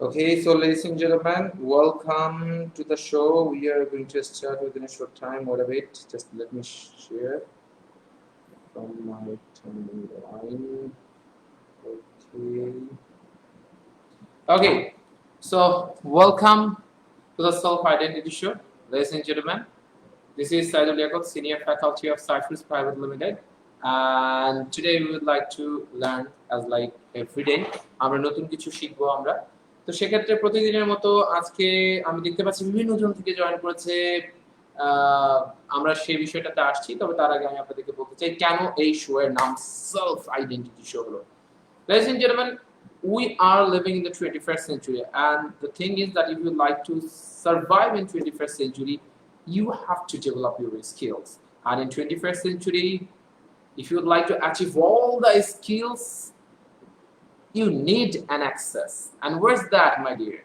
Okay, so ladies and gentlemen, welcome to the show. We are going to start within a short time. What a bit. Just let me share from my timeline. Okay. Okay, so welcome to the Self Identity Show, ladies and gentlemen. This is Saidul Yakub, Senior Faculty of Cyprus Private Limited, and today we would like to learn as like every day. আমরা নতুন কিছু শিখবো আমরা। তো সেক্ষেত্রে প্রতিদিনের মতো আজকে আমি দেখতে পাচ্ছি বিভিন্ন জন থেকে জয়েন করেছে। আহ, আমরা সেই বিষয়টাতে আসছি, তবে তার আগে আমি আপনাদেরকে বলতে চাই কেন এই শো এর নাম সেলফ আইডেন্টিটি শো হলো। Ladies and gentlemen, we are living in the 21st century, and the thing is that if you like to survive in 21st century, you have to develop your skills. And in 21st century, if you would like to achieve all the skills, you need an access. And where's that, my dear?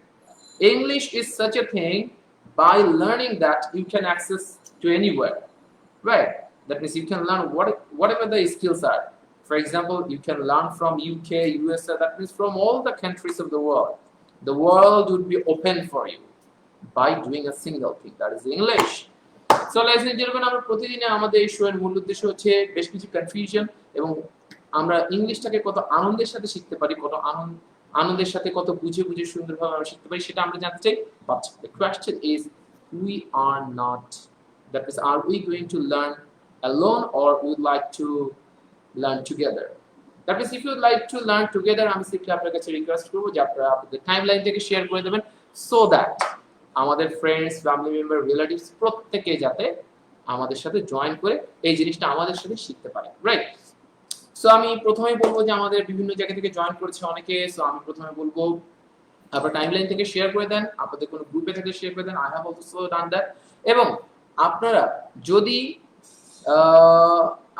English is such a thing. By learning that, you can access to anywhere, right? That means you can learn whatever the skills are. For example, you can learn from UK, USA, that means from all the countries of the world. The world would be open for you by doing a single thing, that is English. So ladies and gentlemen, আমরা প্রতিদিনে আমাদের এই show এর মূল উদ্দেশ্য হচ্ছে বেশ কিছু কনফিউশন এবং আমরা ইংলিশটাকে কত আনন্দের সাথে শিখতে পারি, কত আনন্দের সাথে কত বুঝে বুঝে সুন্দরভাবে আমরা শিখতে পারি সেটা আমরা জানতে চাই। But the question is, we are not, that is, are we going to learn alone or would like to learn together? That means if you would like to learn together, আমি সিম্পলি আপনার কাছে request করব যে আপনারা আপনাদের timeline থেকে share করে দেবেন, সো দ্যাট আমাদের ফ্রেন্ডস, ফ্যামিলি মেম্বার, রিলেটিভস প্রত্যেকে যাতে আমাদের সাথে জয়েন করে এই জিনিসটা আমাদের সাথে শিখতে পারে, রাইট? সো আমি প্রথমেই বলবো যে আমাদের বিভিন্ন জায়গা থেকে জয়েন করেছে অনেকে। সো আমি প্রথমে বলবো আপনার টাইমলাইন থেকে শেয়ার করে দেন, আপনাদের কোনো গ্রুপে থাকলে শেয়ার করে দেন। I have also done that. এবং আপনারা যদি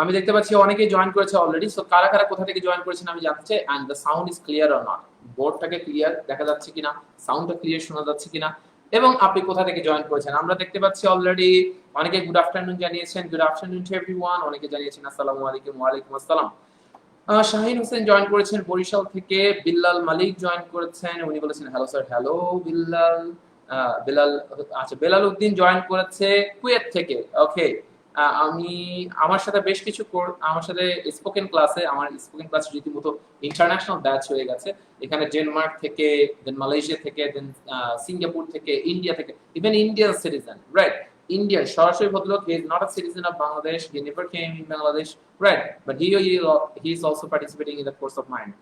আমি দেখতে পাচ্ছি অনেকে জয়েন করেছে অলরেডি। সো কারা কারা কোথা থেকে জয়েন করেছেন আমি জানতে চাই। And the sound is clear or not, বোর্ডটাকে ক্লিয়ার দেখা যাচ্ছে কিনা, সাউন্ডটা ক্লিয়ার শোনা যাচ্ছে কিনা, এবং আপনি কোথা থেকে জয়েন করেছেন। আমরা দেখতে পাচ্ছি অলরেডি অনেকে গুড আফটারনুন জানিয়েছেন। Good afternoon to everyone. অনেকে জানিয়েছেন আসসালামু আলাইকুম। ওয়া আলাইকুম আসসালাম। শাহিন হোসেন জয়েন করেছেন বরিশাল থেকে। বিল্লাল মালিক জয়েন করেছেন, উনি বলেছেন hello sir. Hello Billal. Belal, আচ্ছা বেলাল উদ্দিন জয়েন করেছে কুয়েত থেকে। ওকে, আমি আমার সাথে বেশ কিছু আমার সাথে স্পোকেন ক্লাসে, আমার স্পোকেন ক্লাস রীতিমতো ইন্টারন্যাশনাল ব্যাচ হয়ে গেছে। এখানে ডেনমার্ক থেকে, দেন মালয়েশিয়া থেকে, দেন সিঙ্গাপুর থেকে, ইন্ডিয়া থেকে, even Indian citizen, right? Indian, সরাসরি ভদ্রলোক, he is not a citizen of Bangladesh, he never came in Bangladesh, right? But he is also participating in the course of mine,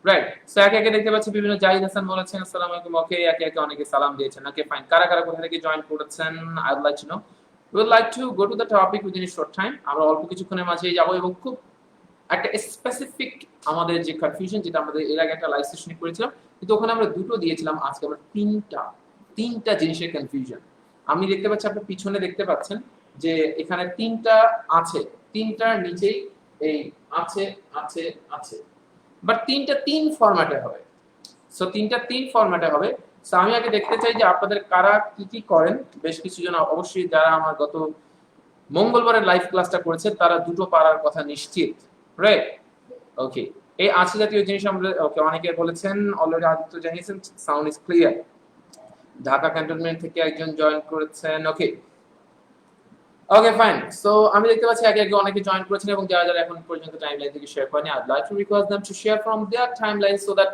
right? So একে একে দেখতে পাচ্ছি বিভিন্ন জাহিদ হাসান বলেছেন আসসালামু আলাইকুম। ওকে, একে একে অনেকে সালাম দিয়েছেন। ওকে ফাইন, কারা কারা কোথা থেকে জয়েন করেছেন I would like to know. We would like to go to the topic within a short time. আমরা অল্প কিছুক্ষণের মাঝেই যাব এবং খুব একটা স্পেসিফিক আমাদের যে কনফিউশন, যেটা আমাদের এর আগে একটা লাইভ সেশনে করেছিলাম, কিন্তু ওখানে আমরা দুটো দিয়েছিলাম, আজকে আমরা তিনটা জিনিসের কনফিউশন। আমি দেখতে পাচ্ছি, আপনি পিছনে দেখতে পাচ্ছেন যে এখানে তিনটা আছে, তিনটার নিচেই এই আছে আছে আছে, বাট তিনটা তিন ফরম্যাটে হবে। সো তিনটা তিন ফরম্যাটে হবে। সো আমি আগে দেখতে চাই যে আপনাদের কারা কি কি করেন। বেশ কিছু জন অবশ্যই যারা আমার গত মঙ্গলবারের লাইভ ক্লাসটা করেছে তারা দুটো পারার কথা নিশ্চিত, রাইট? ওকে, এই আছে জাতীয় জিনিস আমরা, ওকে অনেকে বলেছেন অলরেডি, আদিত্য জানিয়েছেন sound is clear. Dhaka cantonment থেকে একজন জয়েন করেছেন। ওকে ওকে ফাইন। সো আমি দেখতে পাচ্ছি একে একে অনেকে জয়েন করেছেন এবং যারা যারা এখন পর্যন্ত টাইমলাইন থেকে শেয়ার করেনি, I'd like to request them to share from their timeline so that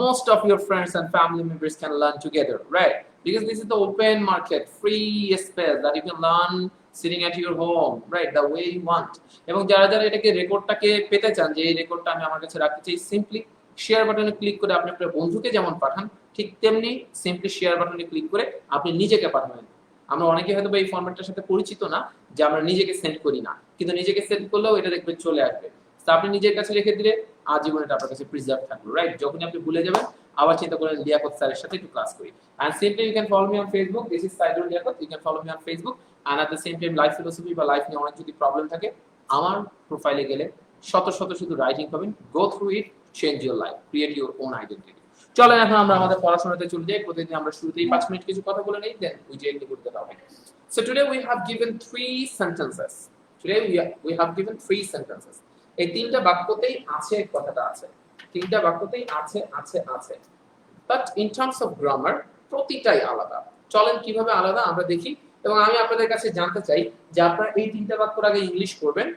most of your friends and family members can learn together, right? Because this is the open market, free space that you can learn sitting at your home, right, the way you want. এবং যারা যারা এটাকে রেকর্ডটাকে পেতে চান যে এই রেকর্ডটা আমি আমার কাছে রাখতে চাই, সিম্পলি শেয়ার বাটনে ক্লিক করে আপনি আপনার বন্ধুকে যেমন পাঠান, ঠিক তেমনি সিম্পলি শেয়ার বাটনে ক্লিক করে আপনি নিজেকে পাঠাবেন। আমরা অনেকে হয়তো এই ফরম্যাটটার সাথে পরিচিত না, যে আমরা নিজেকে সেন্ড করি না, কিন্তু নিজেকে সেন্ড করলেও এটা দেখবেন চলে আসবে। তো আপনি নিজের কাছে রেখে দিলে আজীবন এটা আপনার কাছে প্রিজার্ভ থাকবে, রাইট? যখনই আপনি ভুলে যাবেন আবার চিন্তা করেন লিয়াকত স্যারের সাথে একটু ক্লাস করি। And simply you can follow me on Facebook. This is Saidul Liaquat. You can follow me on Facebook. And at the same time, life philosophy বা লাইফ নিয়ে অনেক যদি প্রবলেম থাকে, আমার প্রোফাইলে গেলে শত শত শুধু রাইটিং পাবেন। Go through it, change your life, create your own identity. চলেন এখন আমরা আমাদের পড়াশোনাতে চলে যাই। প্রতিদিন আমরা শুরুতেই 5 মিনিট কিছু কথা বলে নেই, দেন we directly go to the topic. So today we have given 3 sentences. Today we have given 3 sentences. এই তিনটা বাক্যতেই আছে কথাটা আছে, তিনটা বাক্যতেই আছে আছে আছে। But in terms of grammar প্রতিটাই আলাদা। চলেন কিভাবে আলাদা আমরা দেখি, এবং আমি আপনাদের কাছে জানতে চাই যে আপনারা এই তিনটা বাক্যর আগে ইংলিশ করবেন,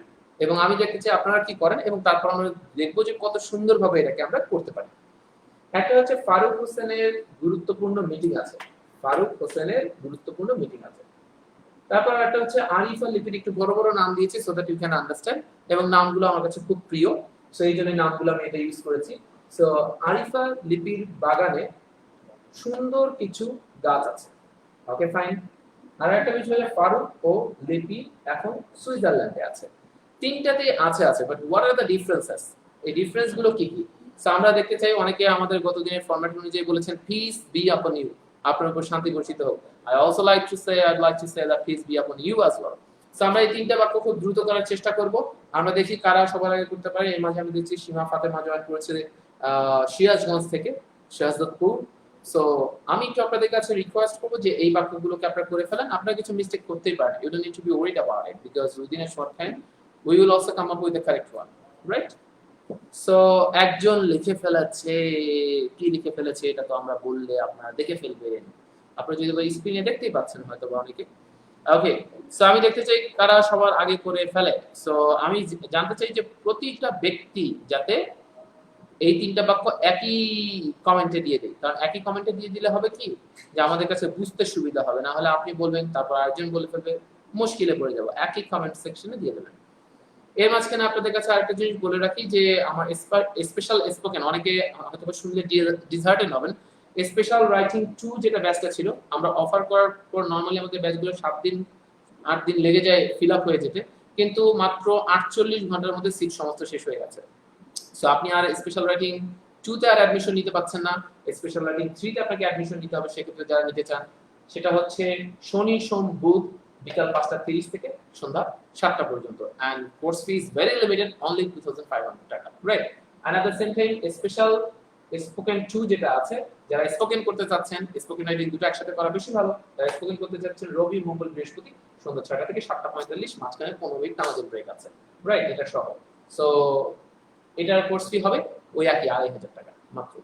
এবং আমি দেখতে চাই আপনারা কি করেন, এবং তারপর আমরা দেখবো যে কত সুন্দরভাবে এটাকে আমরা করতে পারি। একটা হচ্ছে ফারুক হোসেনের গুরুত্বপূর্ণ মিটিং আছে। ফারুক হোসেনের গুরুত্বপূর্ণ মিটিং আছে। তারপর একটা হচ্ছে আরিফা লিপির একটু বড় বড় নাম দিয়েছি so that you can understand, এবং নামগুলো আমার কাছে খুব প্রিয়, সো এই জন্য নামগুলো আমি এটা ইউজ করেছি। সো আরিফা লিপির বাগানে সুন্দর কিছু গাছ আছে। Okay fine. আর একটা বিষয় হচ্ছে ফারুক ও লিপি এখন সুইজারল্যান্ডে আছে। তিনটাতে আছে আছে, but what are the differences? এই ডিফারেন্স গুলো কি কি? সো আমরা দেখতে চাই, অনেকে আমাদের গত দিনের ফরম্যাট অনুযায়ী বলেছেন পিস বি আপন ইউ, আপনার উপর শান্তি বর্ষিত হোক। I also like to say, I'd like to say that peace be upon you as well. So আমরা এই তিনটা বাক্য খুব দ্রুত করার চেষ্টা করব। আমরা দেখি কারা সবার আগে করতে পারে। এই মাঝে আমি দেখছি সীমা ফাতেমা জয়েন করেছে সিরাজগঞ্জ থেকে, শাহজাদপুর। সো আমি একটু আপনাদের কাছে রিকোয়েস্ট করবো যে এই বাক্যগুলোকে আপনারা করে ফেলেন। আপনারা কিছু মিস্টেক করতেই পারেন, you don't need to be worried about it because within a short time we will also come up with the correct one, right? So একজন লিখে ফেলেছে, কি লিখে ফেলেছে এটা তো আমরা বললে আপনারা দেখে ফেলবেন। আপনারা যদি স্ক্রিনে দেখতেই পাচ্ছেন হয়তো বা অনেকে। ওকে, সো আমি দেখতে চাই কারা সবার আগে করে ফেলে। সো আমি জানতে চাই যে প্রতিটা ব্যক্তি যাতে এই তিনটা বাক্য একই কমেন্টে দিয়ে দেয়, কারণ একই কমেন্টে দিয়ে দিলে হবে কি যে আমাদের কাছে বুঝতে সুবিধা হবে, না হলে আপনি বলবেন তারপর আরেকজন বলে ফেলবে, মুশকিলে পড়ে যাব। একই কমেন্ট সেকশনে দিয়ে দেবেন। এর মাঝখানে আপনাদের কাছে আরেকটা জিনিস বলে রাখি যে আমার স্পেশাল স্পোকেন, অনেকে হয়তো শুনলে ডিজার্টেড হবেন, স্পেশাল রাইটিং 2 যেটা ব্যাচটা ছিল, আমরা অফার করার পর নরমালি আমাদের ব্যাচগুলো 7 দিন 8 দিন লেগে যায় ফিল আপ হয়ে যেতে, কিন্তু মাত্র 48 ঘন্টার মধ্যে সিট সমস্ত শেষ হয়ে গেছে। সো আপনি আর স্পেশাল রাইটিং 2 তে আর অ্যাডমিশন নিতে পাচ্ছেন না, স্পেশাল রাইটিং 3 তে আপনাকে অ্যাডমিশন নিতে হবে। সেক্ষেত্রে যারা নিতে চান, সেটা হচ্ছে শনি সোম বুধ বিকাল 5:30 থেকে সন্ধ্যা 7টা পর্যন্ত, and course fee is very limited, only 2500 টাকা, right? And at the same time special spoken 2 যেটা আছে, যারা স্পোকেন করতে চাচ্ছেন, স্পোকেন রাইটিং দুটো একসাথে করা বেশি ভালো, যারা স্পোকেন করতে চাচ্ছেন রবি মঙ্গল বৃহস্পতি সন্ধ্যা 6টা থেকে 7:45, মাঝখানে 15 মিনিট নামাজের ব্রেক আছে, রাইট? এটা সহ। সো এটার কোর্স ফি হবে ওই একই 2500 টাকা মাত্র।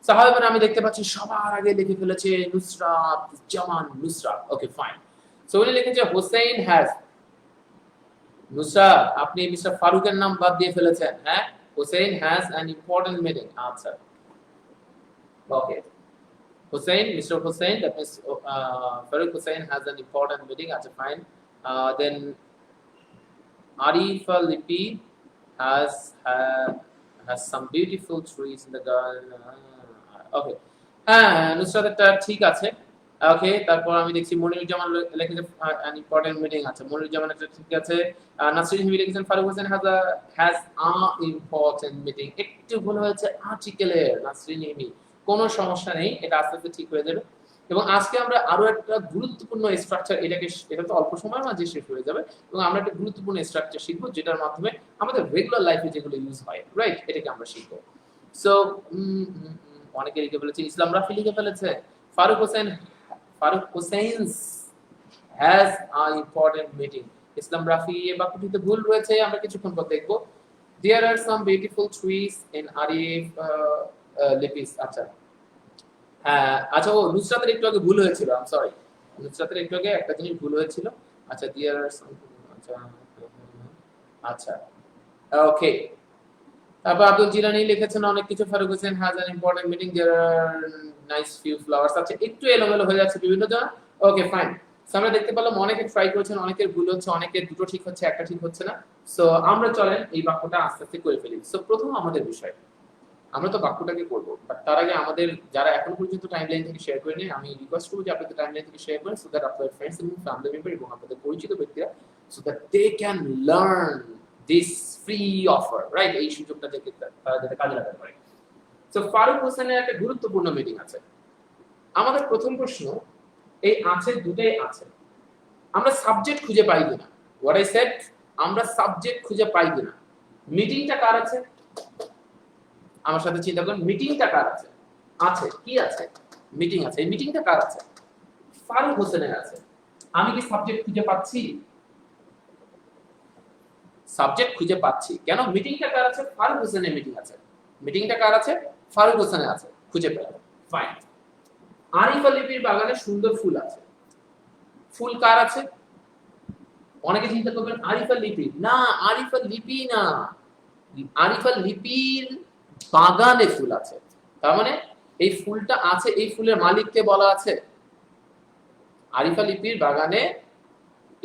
সাহাবের আমি দেখতে পাচ্ছি সবার আগে লিখে ফেলেছে Nusrat Zaman Nusrat. Okay fine. So উনি লিখেছে হোসেন হ্যাজ, নুসরাত আপনি মিস্টার ফারুকের নাম বাদ দিয়ে ফেলেছেন। হ্যাঁ, Hossain has an important meeting. আচ্ছা okay, Hossain, mister Hossain, that means Faruk Hossain has an important meeting. আচ্ছা fine. Then Arifa Lipi has some beautiful trees in the garden. Okay, হ্যাঁ নুসরাতটা ঠিক আছে। ওকে, তারপর আমি দেখছি মনিরুজ্জামান লিখেছে an important meeting। আছে মনিরুজ্জামান এটা ঠিক আছে। নাসরিন হিমি লিখেছেন Faruk Hossain has a important meeting। একটু ভুল হয়েছে আর্টিকেলের, নাসরিন হিমি, কোনো সমস্যা নেই, এটা আস্তে আস্তে ঠিক হয়ে যাবে। এবং আজকে আমরা আরো একটা গুরুত্বপূর্ণ স্ট্রাকচার, এটা তো অল্প সময়ের মাঝে শেষ হয়ে যাবে, এবং আমরা একটা গুরুত্বপূর্ণ স্ট্রাকচার শিখবো যেটার মাধ্যমে আমাদের রেগুলার লাইফে যেগুলো ইউজ হয়, রাইট? এটাকে আমরা শিখবো। সো অনেকে লিখে ফেলেছে, ইসলাম রাফি লিখে ফেলেছে Faruk Hossain's has a important meeting. Islam Rafi এই বাক্যটিতে ভুল রয়েছে, আমরা কিছুক্ষণ পর দেখব। There are some beautiful trees in Arif Lipi's. আচ্ছা হ্যাঁ, আচ্ছা ও নুসরাতের একটু আগে ভুল হয়েছিল, আই এম সরি, নুসরাতের একটু আগে একটা জিনিস ভুল হয়েছিল। আচ্ছা দেয়ার আর সাম, আচ্ছা আচ্ছা ওকে। তারপর আব্দুল জিলানি লিখেছেন অনেক কিছু, Faruk Hossain has an important meeting, there are nice few flowers. আচ্ছা একটু এলোমেলো হয়ে যাচ্ছে বিভিন্ন জায়গা। ওকে ফাইন। সো আমরা দেখতে পেলাম অনেকে ট্রাই করেছেন, অনেকের ভুল হচ্ছে, অনেকের দুটো ঠিক হচ্ছে, একটা ঠিক হচ্ছে না। সো আমরা চলেন এই বাক্যটা আস্তে আস্তে করে ফেলি। সো প্রথম আমাদের বিষয়, আমরা তো বাক্যটাকে করবো, বাট তার আগে আমাদের যারা এখন পর্যন্ত টাইমলাইন থেকে শেয়ার করে নেই, আমি রিকোয়েস্ট করবো যে আপনাদের টাইমলাইন থেকে শেয়ার করেন, সো দ্যাট আপনাদের ফ্রেন্ডস এবং ফ্যামিলি মেম্বার এবং আপনাদের পরিচিত ব্যক্তিরা, so that they can learn this free offer, right? এই সুযোগটা থেকে তারা যাতে কাজে লাগাতে পারে। সো ফারুক হোসেনের একটা গুরুত্বপূর্ণ মিটিং আছে। আমাদের প্রথম প্রশ্ন, এই আছে দুটাই আছে, আমরা সাবজেক্ট খুঁজে পাই কিনা? হোয়াট আই সেড, আমরা সাবজেক্ট খুঁজে পাই কিনা? মিটিংটা কার আছে? আমার সাথে চিন্তা করেন, মিটিংটা কার আছে? আছে, কি আছে? মিটিং আছে। এই মিটিংটা কার আছে? ফারুক হোসেনের আছে। আমি কি সাবজেক্ট খুঁজে পাচ্ছি? সাবজেক্ট খুঁজে পাচ্ছি। কেন? মিটিংটা কার আছে? ফারুক হোসেনের মিটিং আছে। মিটিংটা কার আছে? ফারুক হোসেনের আছে, খুঁজে পেলাম। ফাইন। আরিফা লিপির বাগানে সুন্দর ফুল আছে। ফুল কার আছে? অনেকে চিন্তা করবেন আরিফা লিপি, না আরিফা লিপি না, আরিফা লিপির বাগানে ফুল আছে। তার মানে এই ফুলটা আছে, এই ফুলের মালিককে বলা আছে আরিফা লিপির বাগানে।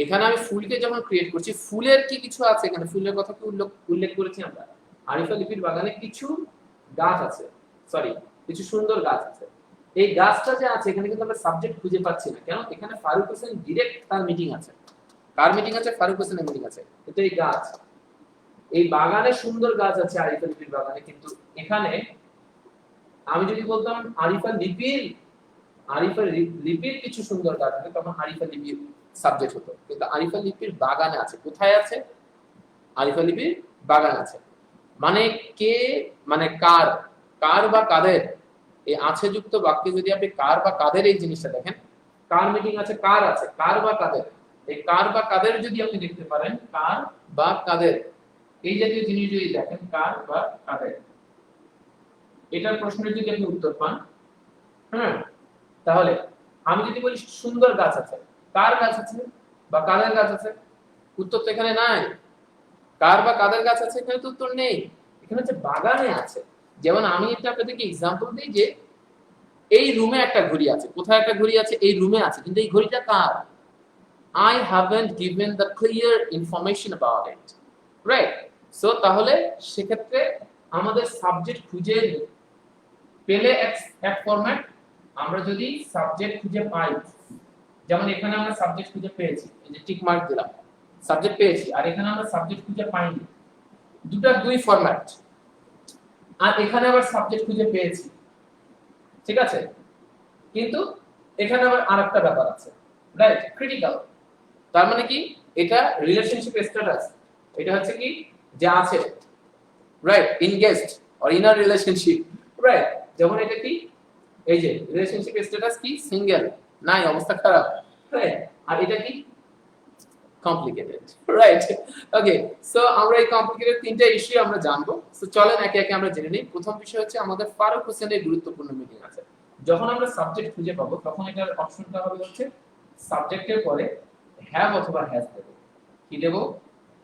এখানে আমি ফুলকে যখন ক্রিয়েট করছি, ফুলের কি কিছু আছে এখানে, ফুলের কথা কি উল্লেখ করেছি আমরা? আরিফা লিপির বাগানে কিছু গাছ আছে, সরি কিছু সুন্দর গাছ আছে। এই গাছটা যে আছে এখানে কিন্তু আমরা সাবজেক্ট খুঁজে পাচ্ছি না, কেন? এখানে ফারুক হোসেন ডিরেক্ট তার মিটিং আছে। কার মিটিং আছে? ফারুক হোসেনের মিটিং আছে। কিন্তু এই গাছ, এই বাগানে সুন্দর গাছ আছে আরিফা লিপির বাগানে, কিন্তু এখানে আমি যদি বলতাম আরিফা লিপির কিছু সুন্দর গাছ আছে, তখন আরিফা লিপির সাবজেক্ট হতো। কিন্তু আরিফা লিপির বাগানে আছে, কোথায় আছে? আরিফা লিপির বাগান আছে। মানে কে, মানে কার, কার বা কাদের, এই আছে যুক্ত বাক্যে যদি আপনি কার বা কাদের এই জিনিসটা দেখেন, কার মিটিং আছে, কার আছে, কার বা কাদের, এই কার বা কাদের যদি আপনি দেখতে পারেন, কার বা কাদের এই জাতীয় জিনিস যদি দেখেন, কার বা কাদের, এটার প্রশ্নের যদি আপনি উত্তর পান, হ্যাঁ, তাহলে আমি যদি বলি সুন্দর গাছ আছে, কার গাছ আছে বা কাদের গাছ আছে, উত্তর তো এখানে নাই। কার বা কাদের গাছ আছে, এখানে তো উত্তর নেই, এখানে হচ্ছে বাগানে আছে। যেমন আমি এটা আপনাদেরকে এক্সাম্পল দিই যে এই রুমে একটা ঘড়ি আছে, কোথায় একটা ঘড়ি আছে? এই রুমে আছে, কিন্তু এই ঘড়িটা কার? I haven't given the clear information about it, right? So তাহলে সেক্ষেত্রে আমাদের সাবজেক্ট খুঁজে পেলে এক ফরম্যাট, আমরা যদি সাবজেক্ট খুঁজে পাই, যেমন এখানে আমরা সাবজেক্ট খুঁজে পেয়েছি, এই যে টিক মার্ক দিলাম, সাবজেক্ট পেয়েছি, আর এখানে আমরা সাবজেক্ট খুঁজে পাইনি, দুই ফরম্যাট। আর এখানে আবার সাবজেক্ট খুঁজে পেয়েছি, ঠিক আছে, কিন্তু এখানে আবার আরেকটা ব্যাপার আছে, রাইট? ক্রিটিক্যাল। তার মানে কি, এটা রিলেশনশিপ স্ট্যাটাস, এটা হচ্ছে কি যে আছে, right, engaged or in a relationship, right? যেমন এটা কি, এই যে রিলেশনশিপ স্ট্যাটাস কি, সিঙ্গেল, নাই, অবস্থা খারাপ, রাইট? আর এটা কি, কমপ্লিকেটেড, রাইট? ওকে, সো আমরা এই কমপ্লিকেটেড তিনটা ইস্যু আমরা জানবো। সো চলেন একে একে আমরা জেনে নিই। প্রথম বিষয় হচ্ছে আমাদের ফারুক হোসেনের গুরুত্বপূর্ণ মিটিং আছে। যখন আমরা সাবজেক্ট খুঁজে পাবো, তখন এটার অপশনটা হবে হচ্ছে সাবজেক্টের পরে হ্যাভ অথবা হ্যাজ দেব। কি দেব?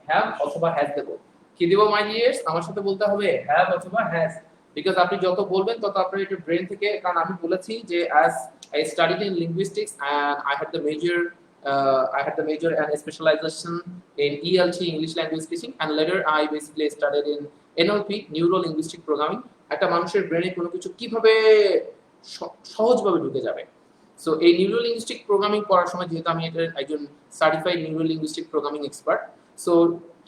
হ্যাভ অথবা হ্যাজ দেব। কি দেব মাই ডিয়ার্স? আমার সাথে বলতে হবে হ্যাভ অথবা হ্যাজ, বিকজ আপনি যত বলবেন তত আপনার এটা ব্রেন থেকে, কারণ আমি বলেছি যে as I studied in linguistics and I had the major and specialization in ELT, English Language Teaching, and later I basically studied in NLP, Neuro Linguistic Programming. একটা মানুষের ব্রেনে কোনো কিছু কিভাবে সহজভাবে ঢুকে যাবে। সো এই নিউরো লিঙ্গুইস্টিক প্রোগ্রামিং করার সময়, যেহেতু আমি একজন certified neuro linguistic programming expert, so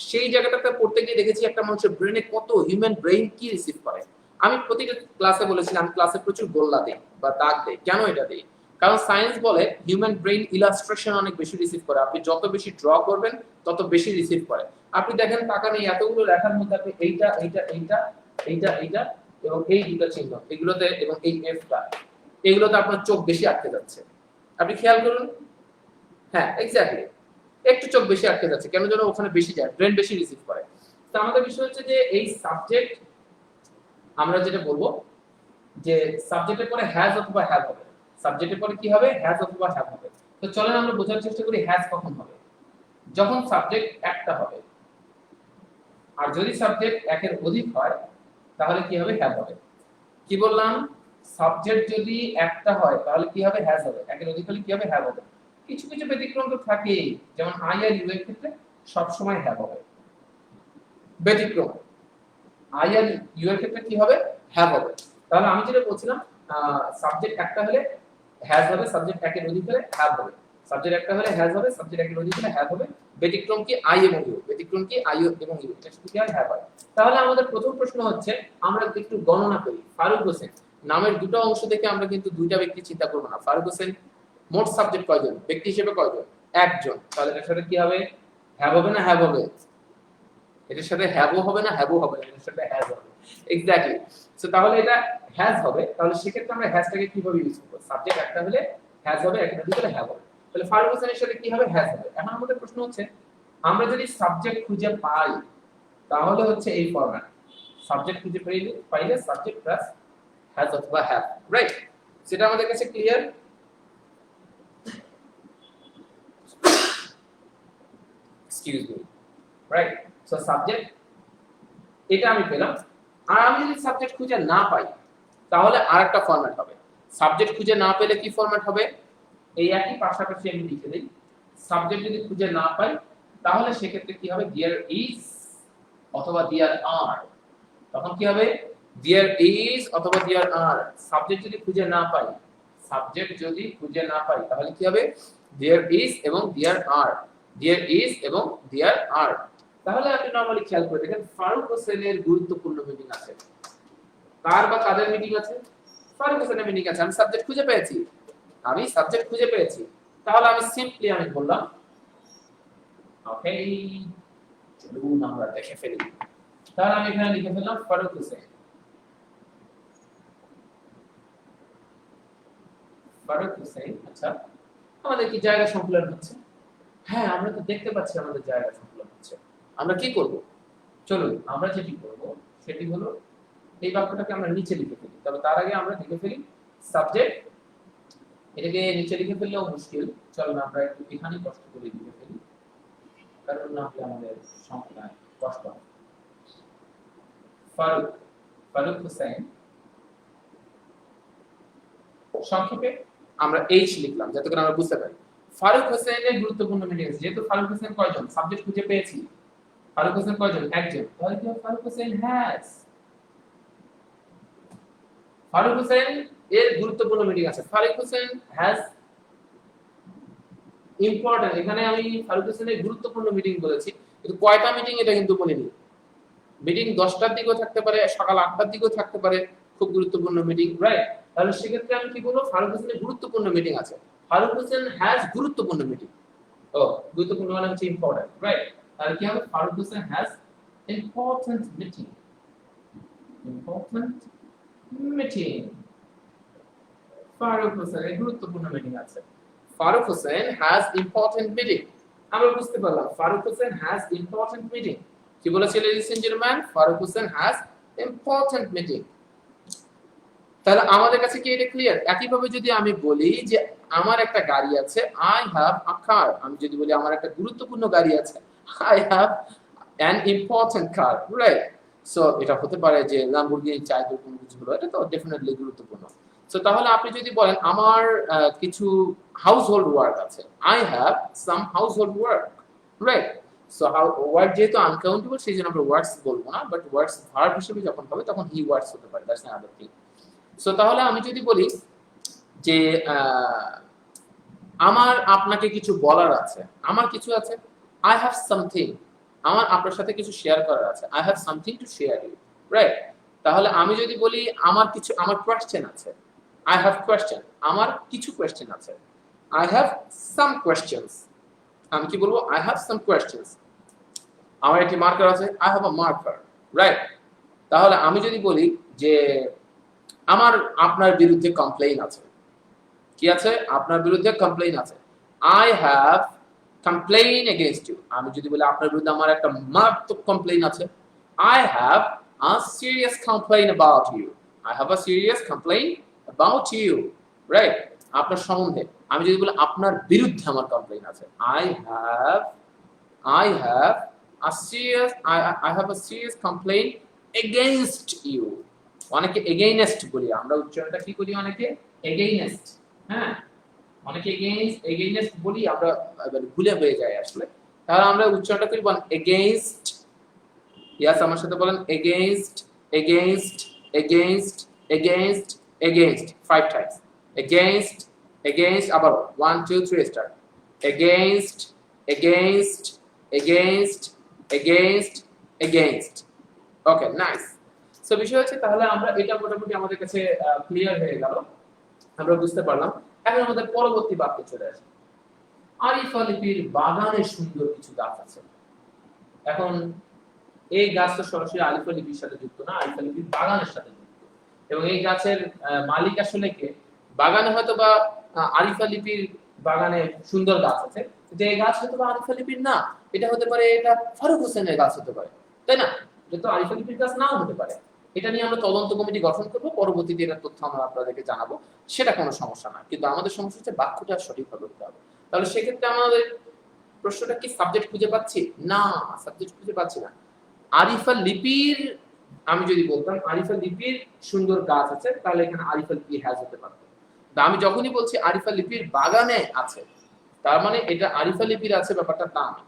সেই জায়গাটাতে পড়তে গিয়ে দেখেছি একটা মানুষের ব্রেনে কত, হিউম্যান ব্রেইন কি রিসিভ করে। আমি প্রতিটা ক্লাসে বলেছিলাম, আমি ক্লাসে প্রচুর গোল্লা দেই বা দাগ দেই। কেন এটা দেই? কারণ সায়েন্স বলে হিউম্যান ব্রেইন ইলাস্ট্রেশন অনেক বেশি রিসিভ করে। আপনি যত বেশি ড্র করবেন তত বেশি রিসিভ করে। আপনি দেখেন তাকান, এই এতগুলো লেখার মধ্যে আপনি এইটা এইটা এইটা এইটা এইটা এবং এই দুটো চিহ্ন, এগুলোতে এবং এই এফটা, এগুলোতে আপনার চোখ বেশি আটকে যাচ্ছে। আপনি খেয়াল করুন, হ্যাঁ এক্স্যাক্টলি, একটু চোখ বেশি আটকে যাচ্ছে, কেন যেন ওখানে বেশি যায়, ব্রেন বেশি রিসিভ করে। তো আমাদের বিষয় হচ্ছে যে এই সাবজেক্ট, আমরা যেটা বলবো যে সাবজেক্টের পরে হ্যাজ অথবা হ্যাভ হবে। সাবজেক্টের পরে কি হবে? হ্যাজ অথবা হ্যাভ হবে। তো চলেন আমরা বোঝার চেষ্টা করি হ্যাজ কখন হবে। যখন সাবজেক্ট একটা হবে, আর যদি সাবজেক্ট একের অধিক হয় তাহলে কি হবে? হ্যাভ হবে। কি বললাম? সাবজেক্ট যদি একটা হয় তাহলে কি হবে? হ্যাজ হবে। একের অধিক হলে কি হবে? হ্যাভ হবে। কিছু কিছু ব্যতিক্রম তো থাকেই, যেমন আই আর ইউ এর ক্ষেত্রে সব সময় হ্যাভ হবে। ব্যতিক্রম, আই আর ইউ এর ক্ষেত্রে কি হবে? হ্যাভ হবে। তাহলে আমি যেটা বলছিলাম, সাবজেক্ট একটা হলে হ্যাজ হবে, সাবজেক্ট একের অধিক হলে হ্যাভ হবে। সাবজেক্ট একটা হলে হ্যাজ হবে, সাবজেক্ট একের অধিক হলে হ্যাভ হবে। ব্যতিক্রম কি? আই এবং ইউ। ব্যতিক্রম কি? আই এবং ইউ। এটা শুধু কি হয়? হ্যাভ হয়। তাহলে আমাদের প্রথম প্রশ্ন হচ্ছে, আমরা একটু গণনা করি। ফারুক হোসেন নামের দুটো অংশ থেকে আমরা কিন্তু দুইটা ব্যক্তি চিন্তা করব না। ফারুক হোসেন মোট সাবজেক্ট কয়জন? ব্যক্তি হিসেবে কয়জন? একজন। তাহলে এটার সাথে কি হবে? হ্যাভ হবে না হ্যাভ হবে? এটার সাথে হ্যাভও হবে না হ্যাভও হবে না, এটার সাথে হ্যাজ হবে। এক্স্যাক্টলি। সো তাহলে এটা হ্যাজ হবে। তাহলে সেক্ষেত্রে আমরা হ্যাজটাকে কিভাবে ইউজ করব? সাবজেক্ট একটা হলে হ্যাজ হবে, একটা হলে হ্যাভ হবে। তাহলে ফারুক হোসেনের সাথে কি হবে? হ্যাজ হবে। এখন আমাদের প্রশ্ন হচ্ছে, আমরা যদি সাবজেক্ট খুঁজে পাই তাহলে হচ্ছে এই ফরম্যাট। সাবজেক্ট খুঁজে পাইলে সাবজেক্ট প্লাস হ্যাজ অথবা হ্যাভ, রাইট? সেটা আমাদের কাছে clear? Excuse me, right? So subject এটা আমি পেলাম। আর আমি যদি সাবজেক্ট খুঁজে না পাই তাহলে আরেকটা ফরম্যাট হবে। সাবজেক্ট খুঁজে না পেলে কি ফরম্যাট হবে? এই একই পাশাপাশি আমি লিখে দিই। সাবজেক্ট যদি খুঁজে না পাই তাহলে সেক্ষেত্রে কি হবে? দেয়ার ইজ অথবা দেয়ার আর। তখন কি হবে? দেয়ার ইজ অথবা দেয়ার আর। সাবজেক্ট যদি খুঁজে না পাই, সাবজেক্ট যদি খুঁজে না পাই তাহলে কি হবে? দেয়ার ইজ এবং দেয়ার আর। দেয়ার ইজ এবং দেয়ার আর। তাহলে আপনি নরমালি খেয়াল করে দেখেন ফারুক হোসেনের গুরুত্বপূর্ণ মিটিং আছে। কার বা কাদের মিটিং আছে? ফারুক হোসেনের মিটিং আছে। আমি সাবজেক্ট খুঁজে পেয়েছি, আমি সাবজেক্ট খুঁজে পেয়েছি। তাহলে আমি সিম্পলি আমি বললাম ওকে, চলুন আমরা দেখে ফেলি। তাহলে আমি এখানে লিখে ফেললাম ফারুক হোসেন। ফারুক হোসেন, আচ্ছা আমাদের কি জায়গা সংকুলন হচ্ছে? হ্যাঁ, আমরা তো দেখতে পাচ্ছি আমাদের জায়গা সংকুলন হচ্ছে। আমরা কি করব? চলুন আমরা যেটি করব সেটি হলো এই বাক্যটাকে আমরা নিচে লিখে ফেলি। তবে তার আগে আমরা লিখে ফেলি সাবজেক্ট। এটাকে নিচে লিখে ফেললেও মুশকিল, চলুন আমরা একটু এখানে কষ্ট করে লিখে ফেলি, কারণ না হলে আমাদের সংখ্যায় কষ্ট হবে। ফারুক, ফারুক হোসেন, সংক্ষেপে আমরা এইচ লিখলাম যাতে করে আমরা বুঝতে পারি। ফারুক হোসেনের গুরুত্বপূর্ণ মিটিং আছে। যেহেতু ফারুক হোসেন কয়জন? সাবজেক্ট খুঁজে পেয়েছি। ফারুক হোসেন কয়জন? একজন। তাহলে কি হবে? ফারুক হোসেন হ্যাজ। ফারুক হোসেন এর গুরুত্বপূর্ণ মিটিং আছে। Faruk Hossain has important. এখানে আমি ফারুক হোসেনের গুরুত্বপূর্ণ মিটিং বলেছি, কিন্তু কয়টা মিটিং এটা কিন্তু বলিনি। মিটিং 10টার দিকেও থাকতে পারে, সকাল 8টার দিকেও থাকতে পারে, খুব গুরুত্বপূর্ণ মিটিং, রাইট? তাহলে সেক্ষেত্রে আমি কি বলবো? ফারুক হোসেনের গুরুত্বপূর্ণ মিটিং আছে। ফারুক হোসেন হ্যাজ গুরুত্বপূর্ণ মিটিং। ও, গুরুত্বপূর্ণ মানে হচ্ছে ইম্পর্টেন্ট, রাইট? তাহলে কি হবে? Faruk Hossain has important meeting. Important meeting. Faruk হোসেনের গুরুত্বপূর্ণ মিটিং আছে। Faruk Hossain has important meeting. আমরা বুঝতে পারলাম Faruk Hossain has important meeting. কি বলেছে ladies and gentleman? Faruk Hossain has important meeting. তাহলে আমাদের কাছে কি এটা ক্লিয়ার? একইভাবে যদি আমি বলি যে আমার একটা গাড়ি আছে, আই হ্যাভ আ কার। আমি যদি বলি আমার একটা গুরুত্বপূর্ণ গাড়ি আছে, I have an important car, right? So এটা হতে পারে যে ল্যাম্বরগিনি চাইতো কোনো কিছু হলো, এটা তো ডেফিনেটলি গুরুত্বপূর্ণ। সো তাহলে আপনি যদি বলেন আমার কিছু হাউসহোল্ড ওয়ার্ক আছে, I have some household work, right? So work যেহেতু আনকাউন্টেবল সেই জন্য আমরা ওয়ার্কস বলবো না, বাট ওয়ার্কস ভার্ব হিসেবে যখন হবে তখন হি ওয়ার্কস হতে পারে, দ্যাটস অ্যানাদার থিং। সো তাহলে আমি যদি বলি যে আমার আপনাকে কিছু বলার আছে, আমার কিছু আছে, আই হ্যাভ সামথিং, আমার আপনার সাথে কিছু শেয়ার করার আছে, I have something to share you, right? তাহলে আমি যদি বলি আমার কিছু, আমার কোয়েশ্চেন আছে, আই হ্যাভ কোয়েশ্চেন, আমার কিছু কোয়েশ্চেন আছে, আই হ্যাভ সাম কোয়েশ্চেনস। আমি কি বলবো? I have some questions. আমার একটি মার্কার আছে, I have a marker, right? তাহলে আমি যদি বলি যে আমার আপনার বিরুদ্ধে কমপ্লেইন আছে, কি আছে? আপনার বিরুদ্ধে কমপ্লেইন আছে, I have complain against you. আমি যদি বলি আপনার বিরুদ্ধে আমার একটা মারাত্মক কমপ্লেইন আছে, I have a serious complain about you. I have a serious complain about you, right? আপনার সম্বন্ধে। আমি যদি বলি আপনার বিরুদ্ধে আমার কমপ্লেইন আছে, I have a serious I have a serious complaint against you. অনেকে এগেইনস্ট বলি, আমরা উচ্চারণটা কি করি? অনেকে এগেইনস্ট, হ্যাঁ, অনেকে এগেইনস্ট বলি, আমরা ভুলে হয়ে যায় আসলে। তাহলে আমরা উচ্চারণটা করি বলেন এগেইনস্ট। ইয়েস, আমার সাথে বলেন against, against, against, against, against 5 times. Against, against, আবার 1 2 3 start. Against, against, against, against, against. Okay, nice. So বিষয় হচ্ছে তাহলে আমরা এটা মোটামুটি আমাদের কাছে ক্লিয়ার হয়ে গেল, আমরা বুঝতে পারলাম। এখন আমাদের পরবর্তী বাক্যে চলে আসি। আরিফা লিপির বাগানে সুন্দর কিছু গাছ আছে। এখন এই গাছ তো সরাসরি আরিফা লিপির সাথে যুক্ত না, আরিফা লিপির বাগানের সাথে যুক্ত। এবং এই গাছের মালিক আসলে কে? বাগানে হয়তো বা আরিফা লিপির বাগানে সুন্দর গাছ আছে, যে এই গাছ হয়তো বা আরিফা লিপির না, এটা হতে পারে এটা ফারুক হোসেনের গাছ হতে পারে, তাই না? এটা তো আরিফা লিপির গাছ নাও হতে পারে। এটা নিয়ে আমরা তদন্ত কমিটি গঠন করব, পরবর্তীতে এর তথ্য আমরা আপনাদেরকে জানাবো, সেটা কোনো সমস্যা না। কিন্তু আমাদের সমস্যা হচ্ছে বাক্যটা সঠিকভাবে করতে হবে। তাহলে সেক্ষেত্রে আমাদের প্রশ্নটা কি সাবজেক্ট খুঁজে পাচ্ছি না, সাবজেক্ট খুঁজে পাচ্ছি না। আরিফা লিপির, আমি যদি বলতাম আরিফা লিপির সুন্দর গাছ আছে, তাহলে এখানে আরিফা লিপি হ্যাজ হতে পারতো। আমি যখনই বলছি আরিফা লিপির বাগানে আছে, তার মানে এটা আরিফা লিপির আছে ব্যাপারটা তা না।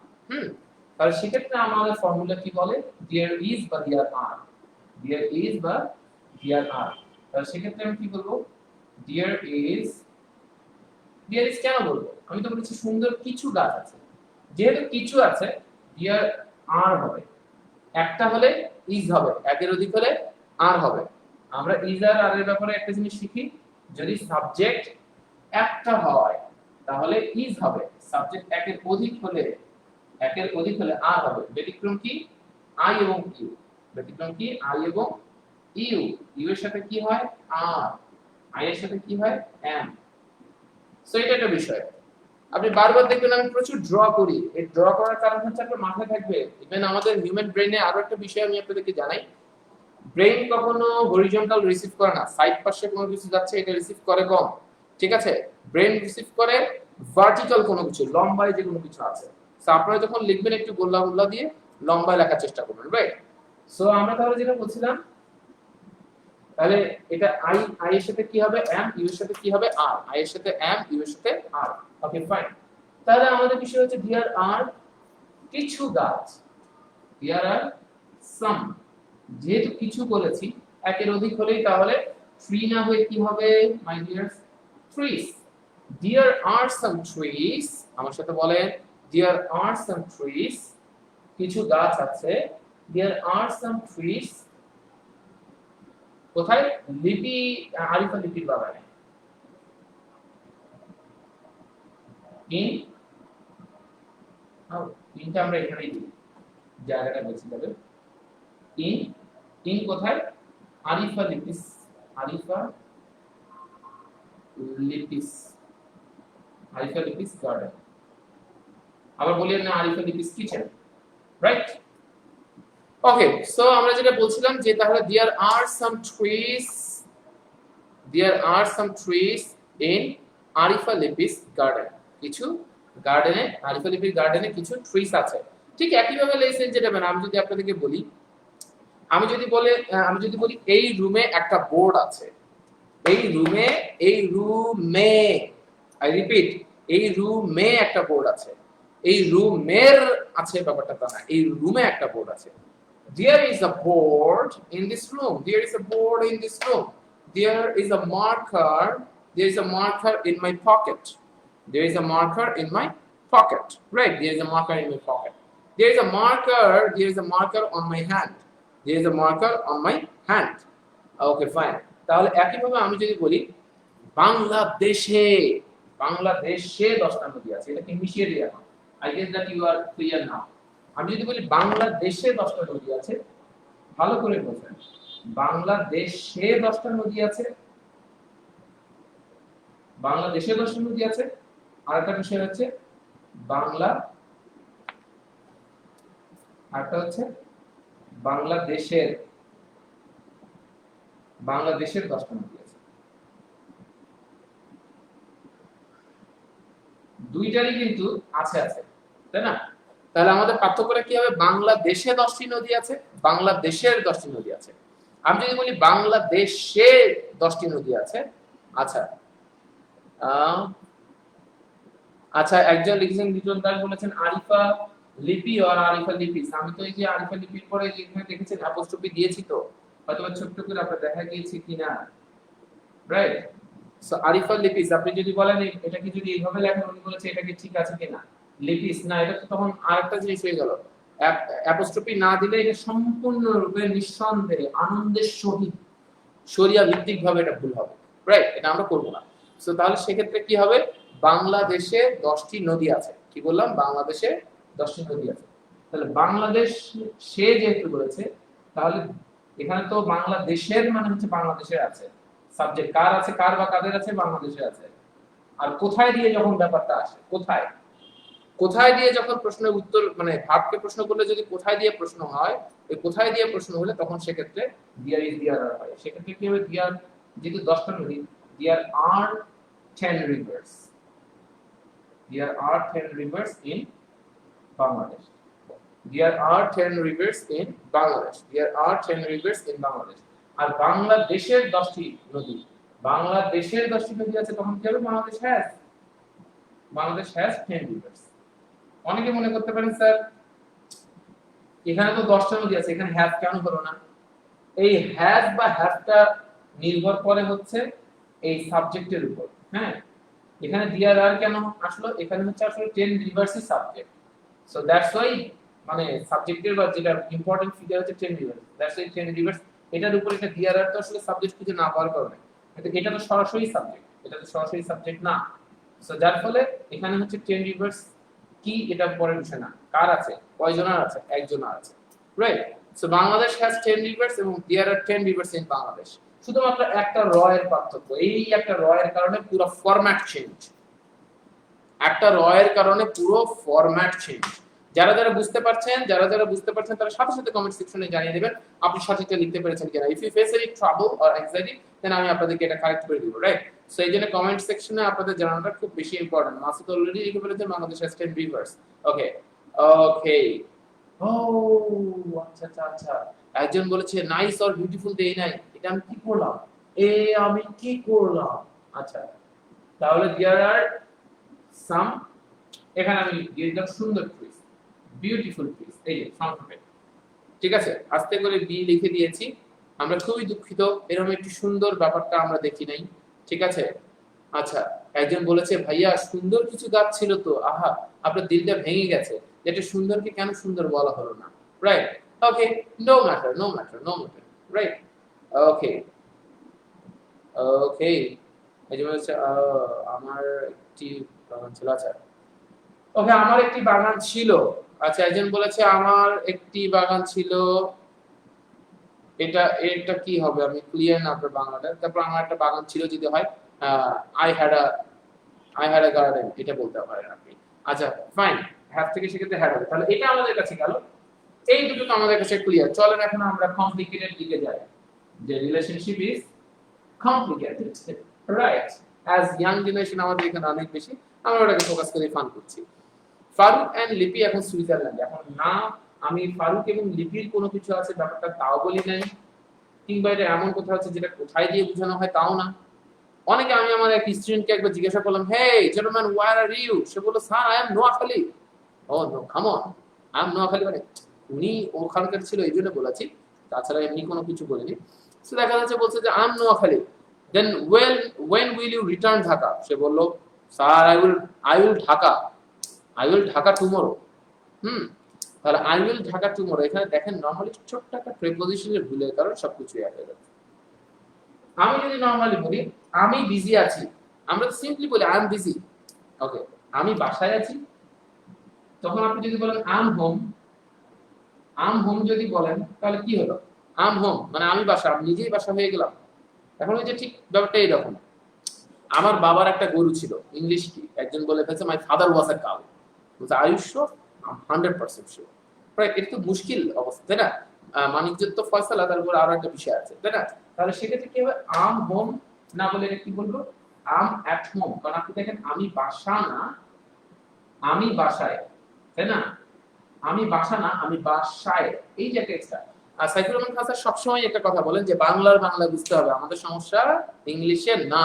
তাহলে সেক্ষেত্রে আমাদের ফর্মুলা কি বলে, দেয়ার ইজ বা দেয়ার আর, দেয়ার ইজ বা দেয়ার আর। তাহলে সেক্ষেত্রে আমি কি বলবো, দেয়ার ইজ, দেয়ার ইজ কেন বলবো, আমি তো বলেছি সুন্দর কিছু গাছ আছে, যেহেতু কিছু আছে দেয়ার আর হবে, একটা হলে ইজ হবে, একের অধিক হলে আর হবে। আমরা ইজ আর আর এর ব্যাপারে একটা জিনিস শিখি, যদি সাবজেক্ট একটা হয় তাহলে ইজ হবে, সাবজেক্ট একের অধিক হলে আর হবে। ব্যতিক্রম কি, আই এবং ইউ, ব্যতিক্রম কি আই এবং ইউ, ইউ এর সাথে কি হয় আর, আই এর সাথে কি হয় এম। সো এটা একটা বিষয়। আপনি বারবার দেখবেন আমি প্রচুর ড্র করি, এই ড্র করার কারণ হচ্ছে আপনার মাথায় থাকবে। ইভেন আমাদের হিউম্যান ব্রেইনে আরো একটা বিষয় আমি আপনাদেরকে জানাই, ব্রেইন কখনো হরিজন্টাল রিসিভ করে না, সাইড পাশে কোনো কিছু যাচ্ছে এটা রিসিভ করে কম, ঠিক আছে। ব্রেইন রিসিভ করে ভার্টিক্যাল কোনো কিছু, লম্বায় যে কোনো কিছু আছে। সো আপনারা যখন লিখবেন একটু গোল্লা গোল্লা দিয়ে লম্বায় লেখার চেষ্টা করবেন, রাইট। সো আমরা তাহলে যেটা বলছিলাম, তাহলে এটা আই এর সাথে কি হবে এম, ইউ এর সাথে কি হবে আর, আই এর সাথে এম, ইউ এর সাথে আর। Okay fine. তাহলে আমাদের বিষয় হচ্ছে দেয়ার আর কিছু গাছ, দেয়ার আর সাম, যেহেতু কিছু বলেছি একের অধিক হলেই তাহলে ট্রি না হয়ে কি হবে my dears, trees. There are some trees, আমার সাথে বলেন দেয়ার আর সাম ট্রিজ, কিছু গাছ আছে, দেয়ার আর সাম ট্রিজ কোথায়, লিপি আরিফা লিপির বাগানে, ইন, ইনটা আমরা এখানেই দিই, জায়গাটা বেশি যাবে। ইন, ইন কোথায়, আরিফা লিপিস, আরিফা লিপিস, আরিফা লিপিস গার্ডেন। আবার বলি না Arifa Lipi's kitchen, right. Okay, so আমরা যেটা বলছিলাম যে তাহলে there are some trees, there are some trees in Arifa Lipi's garden, কিছু গার্ডেনে, আরিফা লিপির গার্ডেনে কিছু ট্রিজ আছে। ঠিক একইভাবে লেসেন যেটা আমি যদি আপনাদেরকে বলি, আমি যদি বলি এই রুমে একটা বোর্ড আছে, এই রুমে আই রিপিট, এই রুমে একটা বোর্ড আছে, এই রুমের আছে ব্যাপারটা তা না, এই রুমে একটা বোর্ড আছে। There is a board in this room, there is a board in this room, there is a marker, there is a marker in my pocket, there is a marker in my pocket, right, there is a marker in my pocket, there is a marker on my hand, there is a marker on my hand. Okay fine. তাহলে একইভাবে আমি যদি বলি বাংলাদেশে, বাংলাদেশে 10টা নদী আছে, এটা কি মিশিয়ে দিই এখন, I guess that you are clear now. আমি যদি বলি বাংলাদেশে 10টা নদী আছে, ভালো করে বোঝেন, বাংলাদেশে 10টা নদী আছে, বাংলাদেশে 10টা নদী আছে। আরেকটা বিষয় হচ্ছে আরেকটা হচ্ছে বাংলাদেশের 10টা নদী আছে, দুইটারই কিন্তু আছে, তাই না। তাহলে আমাদের পার্থক্যটা কি হবে, বাংলাদেশে 10টি নদী আছে, বাংলাদেশের 10টি নদী আছে। আমি যদি বলি বাংলাদেশে 10টি নদী আছে, আচ্ছা আচ্ছা একজন লিখেছেন, লিটন দাস বলেছেন আরিফা লিপি আর আরিফা লিপিস। আমি তো এই যে আরিফা লিপির পরে যেখানে দেখেছেন অ্যাপোস্ট্রফি দিয়েছি, তো হয়তো ছোট্ট করে আপনাদের দেখা গিয়েছে কিনা, রাইট। সো আরিফা লিপিস, আপনি যদি বলেন এটা কি যদি এইভাবে লেখেন, উনি বলেছে এটা কি ঠিক আছে কিনা, লিপিস না, এটা তো তখন আরেকটা জিনিস হয়ে গেল, অ্যাপোস্ট্রফি না দিলে এটা সম্পূর্ণরূপে নিঃসন্দেহে আনন্দের সহিত শরিয়া ভিত্তিক ভাবে এটা ভুল হবে, রাইট, এটা আমরা করব না। সো তাহলে সেক্ষেত্রে কি হবে, বাংলাদেশে 10টি নদী আছে, কি বললাম, বাংলাদেশে 10টি নদী আছে। তাহলে বাংলাদেশ সে যেহেতু বলেছে, তাহলে এখানে তো বাংলাদেশের মানে হচ্ছে বাংলাদেশের আছে, সাবজেক্ট কার আছে, কার বা কাদের আছে, বাংলাদেশে আছে। আর কোথায় দিয়ে যখন ব্যাপারটা আসে, কোথায় কোথায় দিয়ে যখন প্রশ্নের উত্তর মানে ভার্বকে প্রশ্ন করলে যদি কোথায় দিয়ে প্রশ্ন হয়, ওই কোথায় দিয়ে প্রশ্ন হলে তখন সেক্ষেত্রে দেয়ার ইজ দেয়ার আর হয়। সেক্ষেত্রে কি হবে, দেয়ার যেহেতু 10টা নদী, দেয়ার are 10 rivers, there are 10 rivers in Bangladesh. There are 10 rivers in Bangladesh. There are 10 rivers in Bangladesh. আর বাংলাদেশের 10টি নদী, বাংলাদেশের 10টি নদী আছে, তখন কি হবে, বাংলাদেশ has 10 rivers. অনেকে মনে করতে পারেন স্যার এখানে তো 10টা নদী আছে, এখানে হ্যাভ কেন হলো না? এই হ্যাভ বা হ্যাভটা নির্ভর করে হচ্ছে এই সাবজেক্টের উপর। হ্যাঁ, এখানে দেয়ার আর কেন আসলো, এখানে হচ্ছে আসলে 10 রিভার্স এর সাবজেক্ট, সো দ্যাটস ওয়াই মানে সাবজেক্টের বা যেটা ইম্পর্টেন্ট ফিগার হচ্ছে 10 রিভার্স, দ্যাটস ওয়াই 10 রিভার্স। এটার উপর এটা দেয়ার আর তো আসলে সাবজেক্ট খুঁজে না পাওয়ার কারণে, কিন্তু এটা তো সরাসরি সাবজেক্ট, এটা তো সরাসরি সাবজেক্ট না, সো যার ফলে এখানে হচ্ছে 10 রিভার্স কি এটা পরের বিষয় না, কার আছে, কয়জনের আছে, একজনের আছে, right? So Bangladesh has 10 rivers এবং there are 10 rivers in Bangladesh. শুধুমাত্র একটা র এর পার্থক্য, এই একটা র এর কারণে পুরো ফরম্যাট চেঞ্জ, একটা র এর কারণে পুরো ফরম্যাট চেঞ্জ। যারা যারা বুঝতে পারছেন তারা সাথে সাথে কমেন্ট সেকশনে জানিয়ে দেবেন আপনি সঠিকটা লিখতে পেরেছেন কিনা। If you face any trouble or anxiety then আমি আপনাদেরকে এটা কারেক্ট করে দিব, রাইট? সো এই জন্য কমেন্ট সেকশনে আপনাদের জানানোটা খুব বেশি ইম্পর্টেন্ট। মাসুদ অলরেডি লিখে ফেলেছে বাংলাদেশ has 10 rivers। ওকে ওকে, ও আচ্ছা আচ্ছা আচ্ছা, একজন বলেছে নাইস অর বিউটিফুল দেই নাই, এটা আমি কি করলাম, আমি কি করলাম? আচ্ছা, তাহলে দেয়ার আর সাম, এখানে আমি দিয়ে দিলাম সুন্দর ট্রিজ, বিউটিফুল ট্রিজ, এই যে সংক্ষেপে, ঠিক আছে? আস্তে করে বি লিখে দিয়েছি। আমরা খুবই দুঃখিত, এরকম একটি সুন্দর ব্যাপারটা আমরা দেখি নাই, ঠিক আছে? আচ্ছা, একজন বলেছে ভাইয়া সুন্দর কিছু গাছ ছিল তো, আহা আপনার দিলটা ভেঙে গেছে, যেটা সুন্দরকে কেন সুন্দর বলা হলো না, রাইট? ওকে, নো ম্যাটার, রাইট? ওকে ওকে, এই যে বলছে আমার একটি বাগান ছিল, আচ্ছা ওকে, আমার একটি বাগান ছিল, আচ্ছা একজন বলেছে আমার একটি বাগান ছিল, এটা কি হবে, আমি ক্লিয়ার না আপনার বাংলাটা, তারপর আমার একটা বাগান ছিল যদি হয় আই হ্যাড আ গার্ডেন, এটা বলতে পারেন আপনি। আচ্ছা ফাইন, হ্যাভ থেকে সেক্ষেত্রে হ্যাড হবে, তাহলে এটা আমাদের কাছে গেল, এই দুটো তো আমাদের কাছে ক্লিয়ার। চলেন এখন আমরা কমপ্লিকেটেড দিকে যাই, যে relationship is complicated, right? As young generation আমাদের এখানে অনেক বেশি, আমরা ওটাকে ফোকাস করে ফান করছি। ফারুক এন্ড লিপি এখন সুইজারল্যান্ডে, এখন না আমি ফারুক এবং লিপির কোনো কিছু আছে ব্যাপারটা তাও বলি নাই, কিংবা এটা এমন কোথাও আছে যেটা কোথায় দিয়ে বোঝানো হয় তাও না। অনেকে, আমি আমার এক স্টুডেন্টকে একবার জিজ্ঞাসা করলাম, hey gentleman where are you, সে বলল sir I am Noakhali. Oh no, come on, I am Noakhali, মানে উনি ওখানকার ছিল এই জন্য বলেছি, তাছাড়া এমনি কোনো কিছু বলিনি। সো দেখা যাচ্ছে বলছে যে I am Noakhali, then when will you return Dhaka? সে বলল sir I will Dhaka tomorrow. তাহলে I will ঢাকা টুমরো, এখানে দেখেন নরমালি ছোট্ট একটা প্রিপজিশনের ভুলের কারণে সবকিছু এক হয়ে যাচ্ছে। আমি যদি নরমালি বলি আমি বিজি আছি, আমরা সিম্পলি বলি আই এম বিজি, ওকে, আমি বাসায় আছি, তখন আপনি যদি বলেন আই এম হোম যদি বলেন তাহলে কি হলো, আই এম হোম মানে আমি বাসা, আমি নিজেই বাসা হয়ে গেলাম। এখন ওই যে ঠিক ব্যাপারটা এইরকম, আমার বাবার একটা গরু ছিল, ইংলিশ কি একজন বলে ফেলছে my father was a cow, বলছে are you sure? I am 100% sure, right? এটা তো মুশকিল অবস্থা, তাই না? মানিকজত তো ফয়সালা, তারপর আরো একটা বিষয় আছে, তাই না? তাহলে সেক্ষেত্রে কি হবে, আম হোম না বলে এটা কি বলবো, আম অ্যাট হোম, কারণ আপনি দেখেন আমি বাসা না, আমি বাসায়, তাই না? আমি বাসা না, আমি বাসায়, এই যে একটা এক্সট্রা। আর সাইফুর রহমান খান স্যার সবসময় একটা কথা বলেন যে বাংলা বুঝতে হবে, আমাদের সমস্যা ইংলিশে না,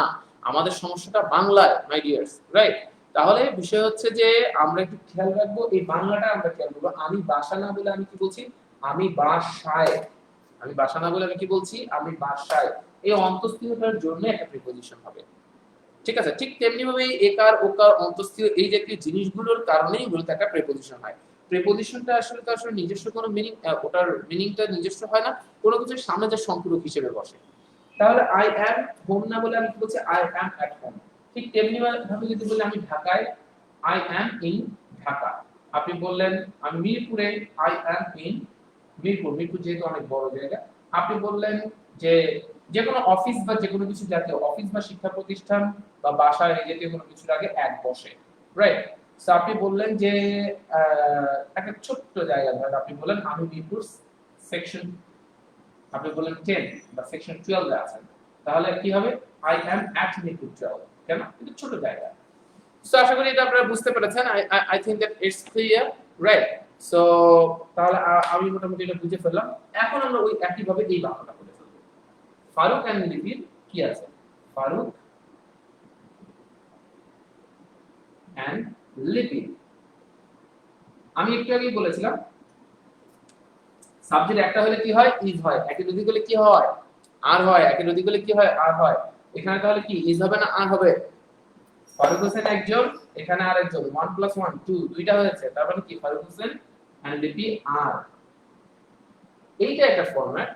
আমাদের সমস্যাটা বাংলায়, মাই ডিয়ার্স, রাইট? তাহলে বিষয় হচ্ছে যে আমরা একটু খেয়াল রাখবো, এই বাংলাটা আমরা খেয়াল রাখবো। আমি বাসা না বলে আমি কি বলছি, আমি বাসায়, আমি বাসা না বলে আমি কি বলছি, আমি বাসায়, এই অন্তঃস্থিরতার জন্য একটা প্রিপজিশন হবে, ঠিক আছে? ঠিক তেমনি ভাবে একার ওকার অন্তঃস্থির এই জাতীয় জিনিসগুলোর কারণেই এগুলোতে একটা প্রিপজিশন হয়। প্রিপজিশনটা আসলে তো আসলে নিজস্ব কোনো মিনিং, ওটার মিনিংটা নিজস্ব হয় না, কোনো কিছুর সামনে যে সম্পূরক হিসেবে বসে। তাহলে আই অ্যাম হোম না বলে আমি কি বলছি, আই অ্যাম অ্যাট হোম। ঠিক তেমনি ভাবে যদি বলি আমি ঢাকায়, আই অ্যাম ইন ঢাকা। আপনি বললেন আমি মিরপুরে, I am in Mirpur, Mirpur যেহেতু অনেক বড় জায়গা। আপনি বললেন যে যে কোনো অফিস বা যে কোনো কিছু জাতীয় অফিস বা শিক্ষা প্রতিষ্ঠান বা বাসায় এই জাতীয় কোনো কিছুর আগে এক বসে, রাইট? সো আপনি বললেন যে একটা ছোট্ট জায়গা ধরেন আপনি বলেন আমি মিরপুর সেকশন, আপনি বললেন 10 বা সেকশন 12 এ আছেন, তাহলে কি হবে আই অ্যাম অ্যাট মিরপুর 12, কেন এটা ছোট জায়গা। সো আশা করি এটা আপনারা বুঝতে পেরেছেন। I think that it's clear, right? So তাহলে আমি মোটামুটি এটা বুঝে ফেললাম। এখন আমরা ওই একই ভাবে এই বাক্যটা করে ফেলবো। ফারুক এন্ড লিপির কি আছে? ফারুক এন্ড লিপি। আমি একটু আগেই বলেছিলাম সাবজেক্ট একটা হলে কি হয়? ইজ হয়। একের অধিক হলে কি হয়? আর হয়। একের অধিক হলে কি হয়? আর হয়। এখানে তাহলে কি ইজ হবে না আর হবে? ফারুক হোসেন একজন, এখানে আরেকজন, 1 + 1 2, দুইটা হয়েছে, তার মানে কি ফারুক হোসেন এন্ড লিপি আর। এইটা একটা ফরম্যাট।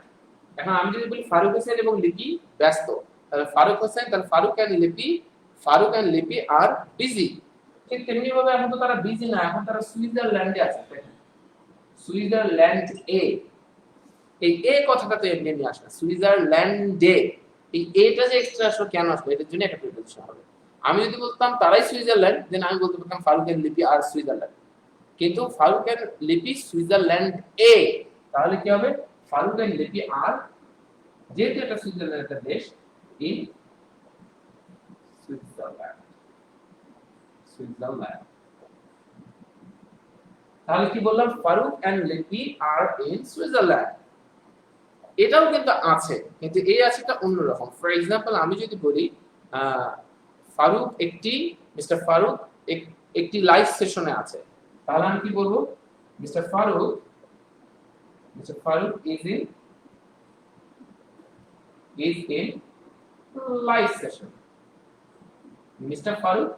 এখন আমি যদি বলি ফারুক হোসেন এবং লিপি ব্যস্ত, তাহলে ফারুক হোসেন, তাহলে ফারুক এন্ড লিপি আর বিজি। ঠিক তেমনি ভাবে এখন তো তারা বিজি না, এখন তারা সুইজারল্যান্ডে আছে। সুইজারল্যান্ড এ, এই এ কথাটা তো এমনি এমনি আসে না, সুইজারল্যান্ডে এই এটা যে এক্সট্রা আসলে কেন আসলো, এটার জন্য একটা প্রিপোজিশন হবে। আমি যদি বলতাম তারাই সুইজারল্যান্ড, দেন আমি বলতে পারতাম ফারুক এন্ড লিপি আর সুইজারল্যান্ড। কিন্তু ফারুক এন্ড লিপি সুইজারল্যান্ড এ, তাহলে কি হবে? ফারুক এন্ড লিপি আর, যেহেতু এটা সুইজারল্যান্ড একটা দেশ, ইন সুইজারল্যান্ড। সুইজারল্যান্ড, তাহলে কি বললাম? ফারুক এন্ড লিপি আর ইন সুইজারল্যান্ড। এটাও কিন্তু আছে, কিন্তু এই আছেটা অন্যরকম। ফর এক্সাম্পল আমি যদি বলি ফারুক একটি, মিস্টার ফারুক একটি লাইভ সেশনে আছে, তাহলে আমি কি বলবো? Mister Faruk is in live session. Mister Faruk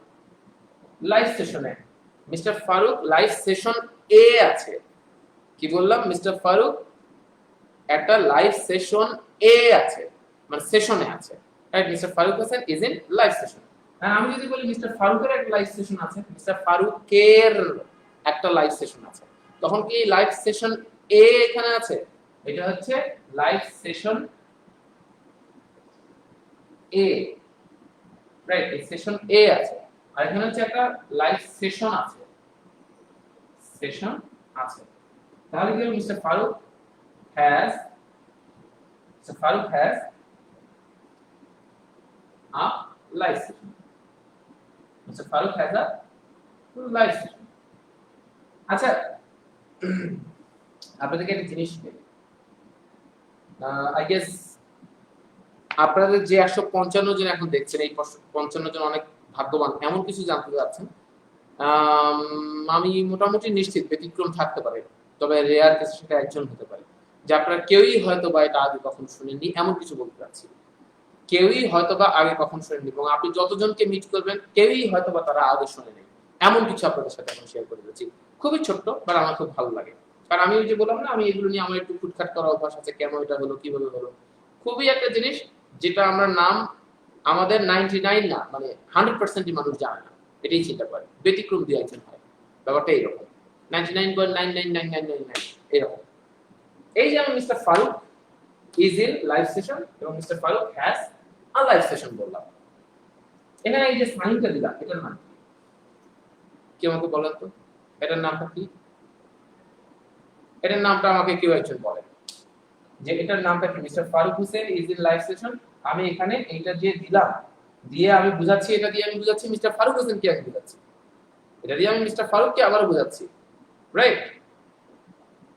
live সেশনে, মিস্টার ফারুক লাইভ সেশন এ আছে। কি বললাম? মিস্টার ফারুক একটা লাইভ সেশন এ আছে, মানে সেশনে আছে, right? Mister Faruk Hossain is in live session. আমি যদি বলি মিস্টার ফারুকের একটা লাইভ সেশন আছে, মিস্টার ফারুকের একটা লাইভ সেশন আছে, তখন কি লাইভ সেশন এ এখানে আছে? এটা হচ্ছে লাইভ সেশন এ, রাইট? এই সেশন এ আছে, আর এখানে হচ্ছে একটা লাইভ সেশন আছে, তাহলে কি হলো? Mister Faruk has a live session. Mr. Farooq has a live session. আচ্ছা, আপনাদেরকে একটা জিনিস বলি, আই গেস আপনাদের যে 155 জন এখন দেখছেন, এই 55 জন অনেক ভাগ্যবান, এমন কিছু জানতে যাচ্ছেন। আমি মোটামুটি নিশ্চিত ব্যতিক্রম থাকতে পারে, তবে রেয়ার কেস সেটা একজন হতে পারে, যে আপনারা কেউই হয়তো বা এটা আগে কখনো শুনেননি, এমন কিছু বলতে চাচ্ছি। কেউই হয়তো বা আগে কখনো শুনেননি, এবং আপনি যতজনকে মিট করবেন কেউই হয়তো বা তারা আগে শুনেনি, এমন কিছু আপনাদের সাথে এখন শেয়ার করে দিচ্ছি। খুবই ছোট্ট, বাট আমার খুব ভালো লাগে, কারণ আমি ওই যে বললাম না, আমি এগুলো নিয়ে আমার একটু ফুটখাট করা অভ্যাস আছে, কেন এটা হলো, কিভাবে হলো। খুবই একটা জিনিস যেটা আমরা নাম আমাদের 99 না, মানে 100%ই মানুষ জানে না, এটাই চিন্তা করে, ব্যতিক্রম দিয়ে একজন হয়, ব্যাপারটা এইরকম। 99.99999 এরকম। এই যে আমি mister Faruk is in live session এবং mister Faruk has a live session বললাম, এখানে এই যে সাইনটা দিলাম, এটার নাম কি? কি আমাকে বলেন তো, এটার নামটা কি? এটার নামটা আমাকে কেউ একজন বলেন যে এটার নামটা কি? Mister Faruk Hossain is in live session. আমি এখানে এইটা দিয়ে দিলাম, দিয়ে আমি বুঝাচ্ছি, এটা দিয়ে আমি বুঝাচ্ছি মিস্টার ফারুক হোসেন কি, আমি বুঝাচ্ছি এটা দিয়ে আমি মিস্টার ফারুককে আবারও বুঝাচ্ছি, রাইট?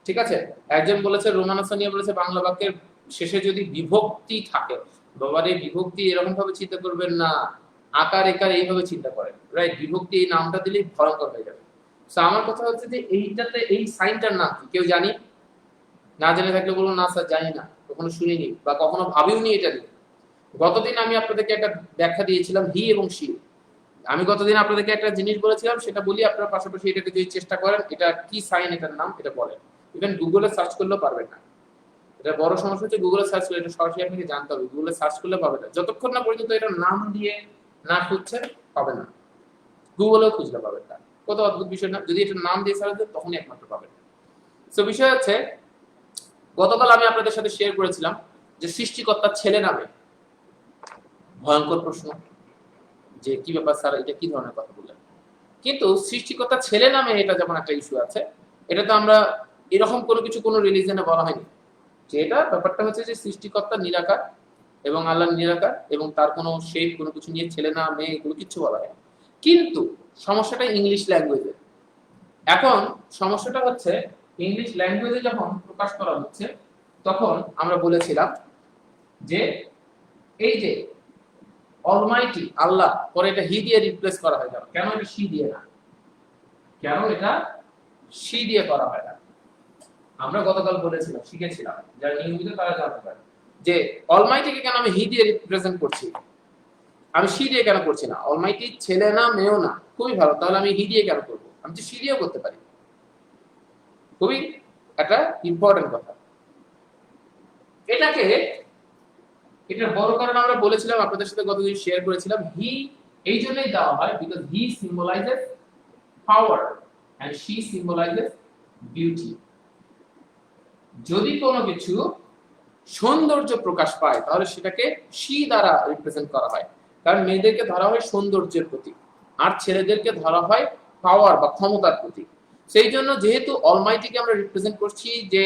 ঠিক আছে। একজন বলেছে, রোমান হাসানিয়া বলেছে, বাংলা বাক্যের শেষে যদি বিভক্তি থাকে, বাবারে বিভক্তি এরকম ভাবে চিন্তা করবেন না, আকার একার এইভাবে চিন্তা করেন, রাইট? বিভক্তি এই নামটা দিলেই ভয়ঙ্কর হয়ে যাবে। সো আমার কথা হচ্ছে যে এইটাতে এই সাইনটার নাম কি কেউ জানি? না জেনে থাকলে বলুন, না স্যার জানি না, কখনো শুনিনি বা কখনো ভাবিওনি এটা নিয়ে। গতদিন আমি আপনাদেরকে একটা ব্যাখ্যা দিয়েছিলাম হি এবং শি। আমি গতদিন আপনাদেরকে একটা জিনিস বলেছিলাম, সেটা বলি, আপনারা পাশাপাশি এটাকে যদি চেষ্টা করেন, এটা কি সাইন, এটার নাম, এটা বলেন। ইভেন গুগলে সার্চ করলেও পারবেন না। এটা বড় সমস্যা হচ্ছে গুগলে সার্চ করে, এটা সরাসরি আপনাকে জানতে হবে, গুগলে সার্চ করলে পাবে না, যতক্ষণ না পর্যন্ত এটার নাম দিয়ে না খুঁজছেন পাবে না, গুগলেও খুঁজলে পাবেন না। কত অদ্ভুত বিষয় না, যদি এটার নাম দিয়ে সার্চ দেন তখনই একমাত্র পাবেন। সো বিষয় হচ্ছে, গতকাল আমি আপনাদের সাথে শেয়ার করেছিলাম যে সৃষ্টিকর্তার ছেলে নামে ভয়ঙ্কর প্রশ্ন, যে কি ব্যাপার স্যার, এটা কি ধরনের কথা বললেন, কিন্তু সৃষ্টিকর্তা ছেলে নামে এটা যেমন একটা ইস্যু আছে, এটা তো আমরা এরকম কোনো কিছু কোনো রিলিজনে বলা হয়নি যে এটা ব্যাপারটা হচ্ছে যে সৃষ্টিকর্তা নিরাকার এবং আল্লাহ নিরাকার এবং তার কোনো শেপ কোনো কিছু নিয়ে ছেলে না মেয়ে এগুলো কিছু বলা হয় কিন্তু সমস্যাটা ইংলিশ ল্যাঙ্গুয়েজে। এখন সমস্যাটা হচ্ছে ইংলিশ ল্যাঙ্গুয়েজে যখন প্রকাশ করা হচ্ছে তখন আমরা বলেছিলাম যে এই যে অলমাইটি আল্লাহ পরে এটা হি দিয়ে রিপ্লেস করা হয় কেন এটা শি দিয়ে না, কেন এটা শি দিয়ে করা হয় না? আমরা গতকাল বলেছিলাম শিখেছিলাম যারা নিয়মিত তারা জানতে পারে যে অলমাইটিকে কেন আমি হি দিয়ে রিপ্রেজেন্ট করছি, আমি শি দিয়ে কেন করছি না? অলমাইটি ছেলে না মেয়েও না, খুবই ভালো, তাহলে আমি হি দিয়ে কেন করবো? আমি তো শি দিয়েও করতে পারি। খুবই একটা ইম্পর্টেন্ট কথা। এটার বড় কারণ আমরা বলেছিলাম আপনাদের সাথে গতদিন শেয়ার করেছিলাম, হি এই জন্যই দেওয়া হয় because he symbolises power and she symbolises beauty. যদি কোনো কিছু সৌন্দর্য প্রকাশ পায় তাহলে সেটাকে শি দ্বারা রিপ্রেজেন্ট করা হয়, কারণ মেয়েদেরকে ধরা হয় সৌন্দর্যের প্রতীক আর ছেলেদেরকে ধরা হয় পাওয়ার বা ক্ষমতার প্রতীক। সেই জন্য যেহেতু অলমাইটিকে আমরা রিপ্রেজেন্ট করছি যে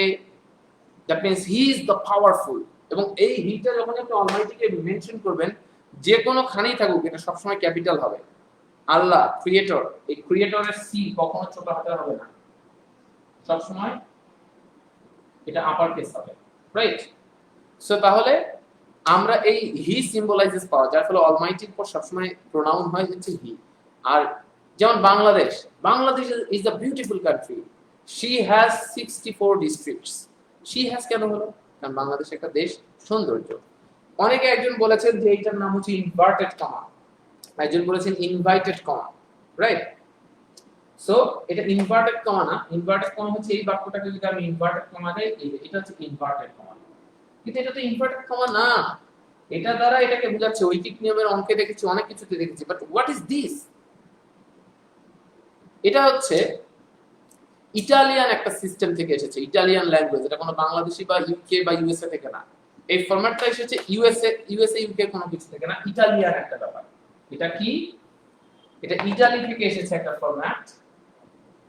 that means he is the powerful, এবং এই হিটা যখন আপনি অলমাইটিকে মেনশন করবেন যে কোনো খানেই থাকুক এটা সবসময় ক্যাপিটাল হবে। আল্লাহ ক্রিয়েটর, এই ক্রিয়েটরের সি কখনো ছোট হাতে হবে না, সবসময় এটা আপার কেস হবে, রাইট? সো তাহলে আমরা এই হি সিম্বলাইজেস পাওয়ার, যার ফলে অলমাইটির পর সবসময় প্রোনাউন হয় হচ্ছে হি। আর যেমন Bangladesh is a beautiful country, she has 64 districts. She has কেন হলো? কারণ বাংলাদেশ একটা দেশ, সৌন্দর্য। অনেকে একজন বলেছেন যে এইটার নাম হচ্ছে ইনভার্টেড কমা, একজন বলেছেন ইনভাইটেড কমা, রাইট? সো এটা ইনভার্টেড কমা না, ইনভার্টেড কমা হচ্ছে এই বাক্যটাকে যদি আমি ইনভার্টেড কমা দেই এটা হচ্ছে ইনভার্টেড কমা, কিন্তু এটা তো ইনভার্টেড কমা না। এটা দ্বারা এটাকে বোঝাচ্ছে ঐকিক নিয়মের অঙ্কে দেখেছি, অনেক কিছুতে দেখেছি, বাট হোয়াট ইজ দিস? এটা হচ্ছে ইটালিয়ান একটা সিস্টেম থেকে এসেছে, ইটালিয়ান ল্যাঙ্গুয়েজ, এটা কোনো বাংলাদেশি বা ইউকে বা ইউএসএ থেকে না। এই ফরম্যাটটা এসেছে ইউএসএ ইউকে কোনো কিছু থেকে না, ইটালিয়ান একটা ব্যাপার। এটা কি? এটা ইটালি থেকে এসেছে একটা ফরম্যাট,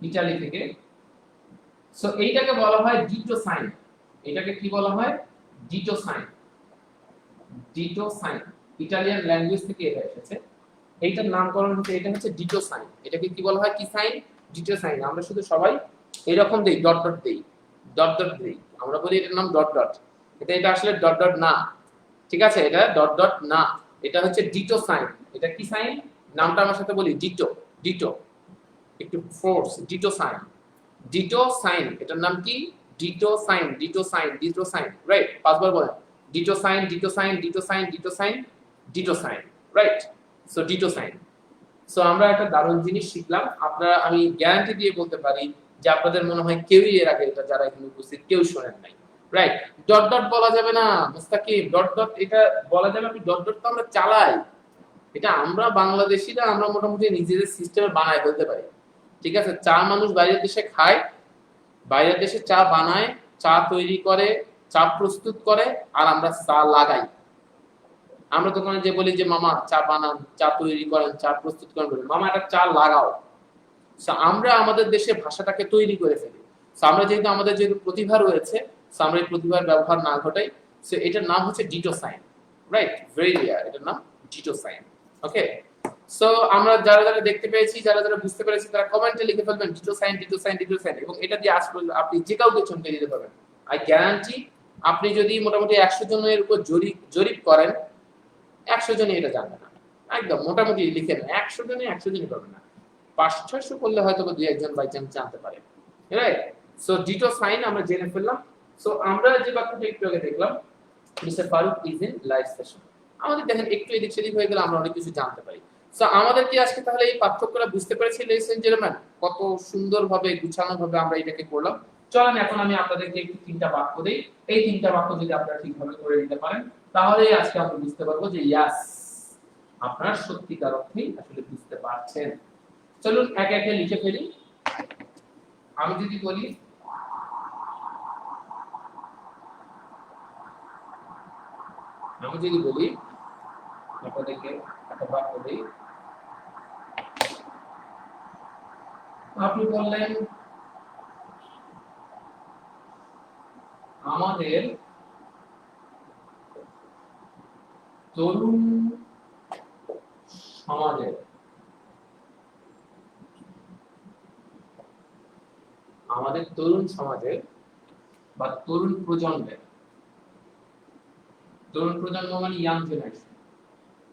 ইটালি থেকে। সো এইটাকে বলা হয় ডিটো সাইন। এটাকে কি বলা হয়? Ditto sign. Ditto sign Italian language থেকে এটা এসেছে। এইটার নামকরণ হচ্ছে, এটা হচ্ছে ডিটো সাইন। এটাকে কি বলা হয়? কি সাইন? Ditto sign. আমরা শুধু সবাই এরকম দেই, ডট ডট দেই, ডট ডট দেই, আমরা বলি এটার নাম ডট ডট, এটা আসলে ডট ডট না, ঠিক আছে? এটা ডট ডট না, এটা হচ্ছে ডিটো সাইন। এটা কি সাইন? নামটা আমার সাথে বলি, ডিটো। ডিটো একটু force, ditto sign. Ditto sign, এটার নাম কি? Ditto sign, ditto sign, ditto sign, right? পাঁচবার বলেন, ditto sign, ditto sign, ditto sign, ditto sign, ditto sign, right? So ditto sign. So আমরা একটা দারুণ জিনিস শিখলাম। আপনারা, আমি গ্যারান্টি দিয়ে বলতে পারি যে আপনাদের মনে হয় কেউই এর আগে এটা, যারা এখানে উপস্থিত, কেউ শোনেন নাই, রাইট? ডট ডট বলা যাবে না মুস্তাকিম, ডট ডট এটা বলা যাবে, আমি ডট ডট তো আমরা চালাই, এটা আমরা বাংলাদেশিরা আমরা মোটামুটি নিজেদের সিস্টেমে বানায় ফেলতে পারি, ঠিক আছে? চা মানুষ বাইরের দেশে খায়, বাইরের দেশে চা বানায়, চা তৈরি করে, চা প্রস্তুত করে, আর আমরা চা লাগাই। আমরা দোকানে যে বলি যে মামা চা বানান, চা তৈরি করেন, চা প্রস্তুত করেন, বলি মামা একটা চা লাগাও। আমরা আমাদের দেশে ভাষাটাকে তৈরি করে ফেলি। আমরা যেহেতু প্রতিভা রয়েছে, আমরা এই প্রতিভার ব্যবহার না ঘটাই। সো এটার নাম হচ্ছে ditto sign, right? Very rare, এটার নাম ডিটো সাইন। ওকে, সো আমরা যারা যারা দেখতে পেয়েছি, যারা যারা বুঝতে পেরেছি, তারা কমেন্টে লিখে ফেলবেন ditto sign, ditto sign, ditto sign, এবং এটা দিয়ে আজ পর্যন্ত আপনি যে কাউকে চমকে দিতে পারবেন। আই গ্যারান্টি আপনি যদি মোটামুটি 100 জনের উপর জরিপ করেন, 100 জনই এটা জানবে না। একদম মোটামুটি লিখে নেন, 100 জনই পারবে না। 500-600 করলে হয়তো দুই একজন বাই চান্স জানতে পারে, রাইট? সো ডিটো সাইন আমরা জেনে ফেললাম। সো আমরা যে বাক্যটা একটু আগে দেখলাম, mister Faruk is in live session, আমাদের দেখেন একটু এদিক সেদিক হয়ে গেলে আমরা অনেক কিছু জানতে পারি। সো আমাদের কি আজকে তাহলে এই পার্থক্যটা বুঝতে পেরেছি লেডিস এন্ড জেন্টলম্যান? কত সুন্দরভাবে গুছানোভাবে আমরা এটাকে করলাম। চলেন এখন আমি আপনাদেরকে একটু 3টা বাক্য দেই, এই 3টা বাক্য যদি আপনারা ঠিকভাবে করে দিতে পারেন তাহলে আজকে আমরা বুঝতে পারবো যে ইয়াস, আপনারা সত্যিকার অর্থেই আসলে বুঝতে পারছেন। চলুন একে একে লিখে ফেলি। আমি যদি বলি, আপনাদেরকে একটা বাক্য দেই, আপনি বললেন আমাদের তরুণ সমাজের বা তরুণ প্রজন্মের, তরুণ প্রজন্ম মানে ইয়াং জেনারেশন,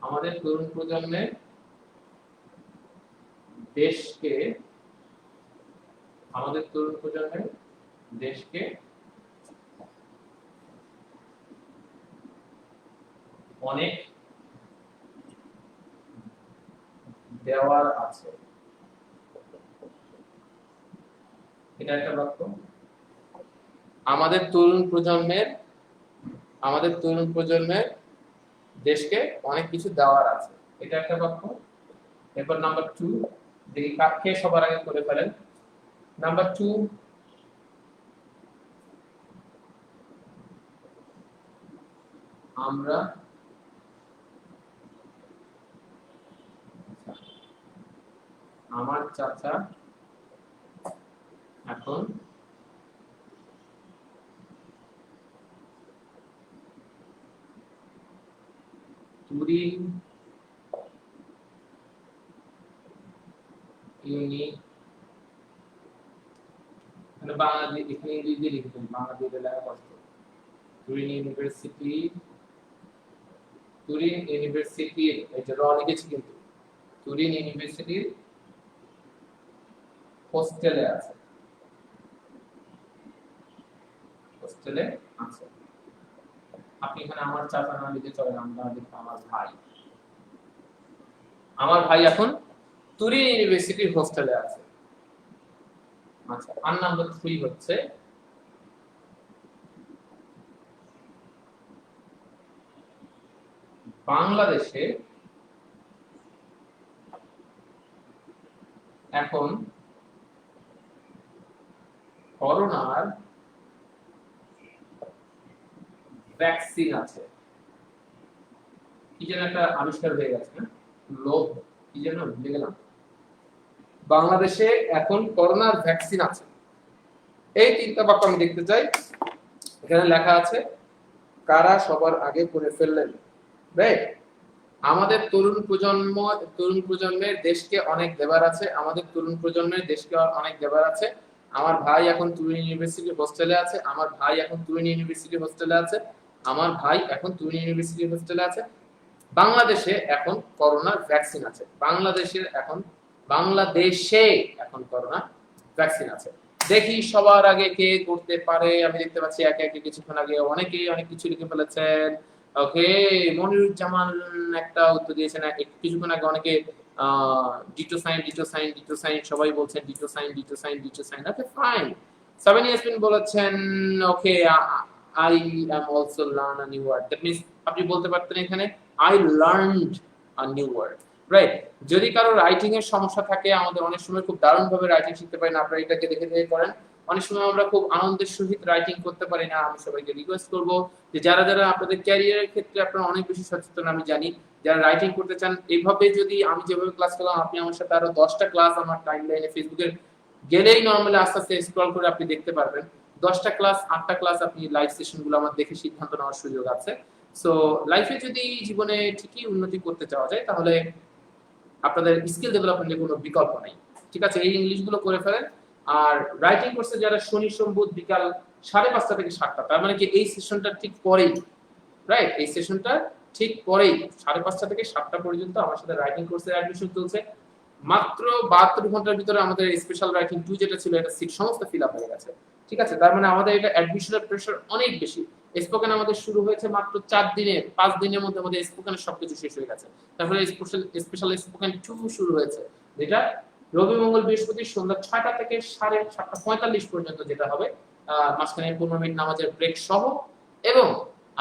আমাদের তরুণ প্রজন্মের দেশকে, আমাদের তরুণ প্রজন্মের দেশকে অনেক দেওয়ার আছে। এটা একটা বাক্য। আমাদের তরুণ প্রজন্মের দেশকে অনেক কিছু দেওয়ার আছে, এটা একটা বাক্য। এরপর নাম্বার 2 দেখি কাকে সবার আগে করে ফেলেন। নাম্বার 2, আমরা আমার চাচা এখন তুরিন ইউনিভার্সিটির, এটা র লিখেছি কিন্তু, তুরিন ইউনিভার্সিটির হোস্টেলে আছে, হোস্টেলে আছে। আপনি এখানে আমার চাচা না লিখে চলেন, আমরা লিখব আমার ভাই এখন তুরিন ইউনিভার্সিটির হোস্টেলে আছে। আচ্ছা, আর নাম্বার 3 হচ্ছে বাংলাদেশে এখন করোনার ভ্যাকসিন আছে। কি যেন একটা আবিষ্কার হয়ে গেছে না, লোভ কি যেন ভুলে গেলাম। বাংলাদেশে এখন করোনার ভ্যাকসিন আছে। এই তিনটা বাক্য আমি দেখতে চাই। এখানে লেখা আছে কারা সবার আগে করে ফেললেন, রাইট? আমাদের তরুণ প্রজন্মের দেশকে অনেক দেবার আছে, আমাদের তরুণ প্রজন্মের দেশকে অনেক দেবার আছে। আমার ভাই এখন তুরিন ইউনিভার্সিটি হোস্টেলে আছে, আমার ভাই এখন তুরিন ইউনিভার্সিটি হোস্টেলে আছে, আমার ভাই এখন তুরিন ইউনিভার্সিটি হোস্টেলে আছে। বাংলাদেশে এখন করোনার ভ্যাকসিন আছে, বাংলাদেশে এখন করোনা ভ্যাকসিন আছে। দেখি সবার আগে কে করতে পারে। আমি দেখতে পাচ্ছি একে একে কিছুক্ষণ আগে অনেকেই অনেক কিছু লিখে ফেলেছেন। ওকে, মনিরুজ্জামান একটা উত্তর দিয়েছেন, কিছুক্ষণ আগে অনেকে ডিটো সাইন সবাই বলছেন ditto sign. Okay fine. Saben Yasmin বলেছেন okay I am also learn a new word. That means আপনি বলতে পারতেন এখানে I learned a new word, right? যদি কারো রাইটিং এর সমস্যা থাকে, আমাদের অনেক সময় খুব দারুণ ভাবে রাইটিং শিখতে পারি না, আপনারা এটাকে দেখে দেখে করেন। অনেক সময় আমরা খুব আনন্দের সহিত রাইটিং করতে পারি না। আমি সবাইকে রিকোয়েস্ট করব যে যারা যারা আপনাদের ক্যারিয়ারের ক্ষেত্রে আপনারা অনেক বেশি সচেতন, আমি জানি, যারা রাইটিং করতে চান, এইভাবে যদি আমি যেভাবে ক্লাস করলাম, আপনি আমার সাথে আরো 10টা ক্লাস আমার টাইমলাইনে ফেসবুকে গেলেই নরমালি আস্তে আস্তে স্ক্রল করে আপনি দেখতে পারবেন। 10টা ক্লাস 8টা ক্লাস আপনি লাইভ সেশনগুলো আমার দেখে সিদ্ধান্ত নেওয়ার সুযোগ আছে। সো লাইফে যদি জীবনে ঠিকই উন্নতি করতে চাওয়া যায়, তাহলে আপনাদের স্কিল ডেভেলপমেন্টের কোনো বিকল্প নেই। ঠিক আছে, এই ইংলিশগুলো করে ফেলেন। আর রাইটিং কোর্সে যারা শনি সোম বুধ বিকাল 5:30 থেকে 7টা, তার মানে কি এই সেশনটা ঠিক পরেই, রাইট? এই সেশনটা ঠিক পরেই 5:30 থেকে 7টা পর্যন্ত আমার সাথে রাইটিং কোর্সের অ্যাডমিশন চলছে। মাত্র 72 ঘন্টার ভিতরে আমাদের স্পেশাল রাইটিং 2 যেটা ছিল, এটা সিট সমস্ত ফিল আপ হয়ে গেছে। ঠিক আছে, তার মানে আমাদের এটা অ্যাডমিশনের প্রেসার অনেক বেশি। স্পোকেন আমাদের শুরু হয়েছে মাত্র 5 দিনের মধ্যে আমাদের স্পোকেনের সবকিছু শেষ হয়ে গেছে। তারপরে স্পেশাল স্পোকেন 2 শুরু হয়েছে, যেটা রবি মঙ্গল বৃহস্পতি সন্ধ্যা 6টা থেকে 7:45 পর্যন্ত, যেটা হবে মাঝখানে 15 মিনিট নামাজের ব্রেক সহ। এবং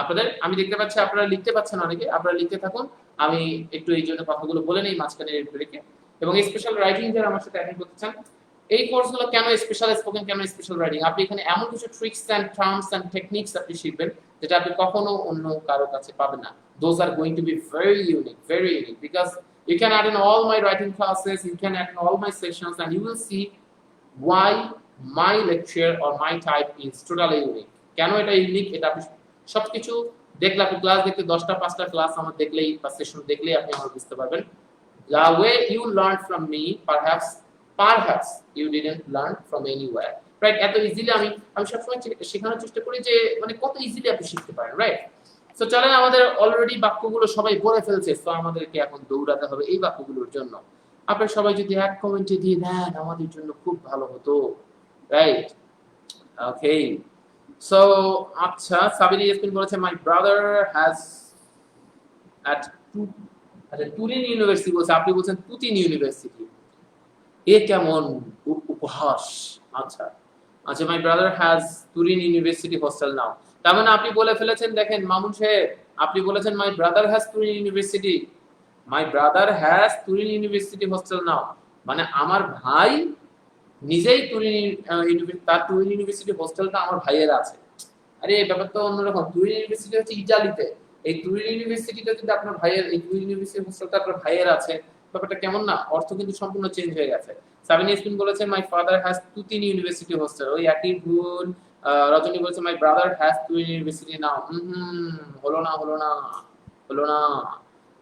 আপনাদের, আমি দেখতে পাচ্ছি আপনারা লিখতে পাচ্ছেন অনেকে, আপনারা লিখতে থাকুন, আমি একটু এই জন্য কথাগুলো বলে নেই মাঝখানে ব্রেকে। এবং স্পেশাল রাইটিং যারা আমার সাথে অ্যাটেন্ড করতে চান, এই কোর্সগুলো কেন স্পেশাল স্পোকেন, কেন স্পেশাল রাইটিং, আপনি এখানে এমন কিছু tricks and terms and techniques আপনি শিখবেন যেটা আপনি কখনো অন্য কারো কাছে পাবেন না। Those are going to be very unique because you can add in all my writing classes, you can add in all my sessions and you will see why my lecture or my type is totally unique. কেন এটা unique, এটা আপনি সবকিছু দেখলে, আপনি class দেখতে 10টা 5টা ক্লাস আমার দেখলেই বা সেশন দেখলেই আপনি আমার বুঝতে পারবেন। The way you learned from me, perhaps you didn't learn from anywhere. Right? এত ইজিলি আমি সবসময় শেখানোর চেষ্টা করি যে মানে কত ইজিলি আপনি শিখতে পারেন, রাইট? সো চলেন, আমাদের অলরেডি বাক্যগুলো সবাই পড়ে ফেলছে, সো আমাদেরকে এখন দৌড়াতে হবে এই বাক্যগুলোর জন্য। আপনারা সবাই যদি এক কমেন্টে দিয়ে দেন আমাদের জন্য খুব ভালো হতো, রাইট? ওকে, সো আচ্ছা, সাবিনা ইয়াসমিন বলেছে মাই ব্রাদার হ্যাজ at আচ্ছা তুরিন ইউনিভার্সিটি বলছে, আপনি বলছেন তুতিন ইউনিভার্সিটি, এ কেমন উপহাস। আচ্ছা আচ্ছা, my brother has Turin university hostel now, তার মানে আপনি বলে ফেলেছেন, দেখেন মামুন সাহেব, আপনি বলেছেন my brother has Turin university, my brother has Turin university hostel now, মানে আমার ভাই নিজেই তার তুরিন ইউনিভার্সিটি হোস্টেলটা আমার ভাইয়ের আছে। আরে এই ব্যাপারটা অন্যরকম, তুরিন ইউনিভার্সিটি হচ্ছে ইতালিতে, এই তুরিন ইউনিভার্সিটিটা যদি আপনার ভাইয়ের, এই তুরিন ইউনিভার্সিটি হোস্টেলটা আপনার ভাইয়ের আছে, ব্যাপারটা কেমন না, অর্থ কিন্তু সম্পূর্ণ চেঞ্জ হয়ে গেছে। সাবিনা ইয়াসমিন বলেছে my father has Tutin university hostel, ওই একই ভুল। রজনী বলেছে my brother has Turin university now, হলো না হলো না হলো না।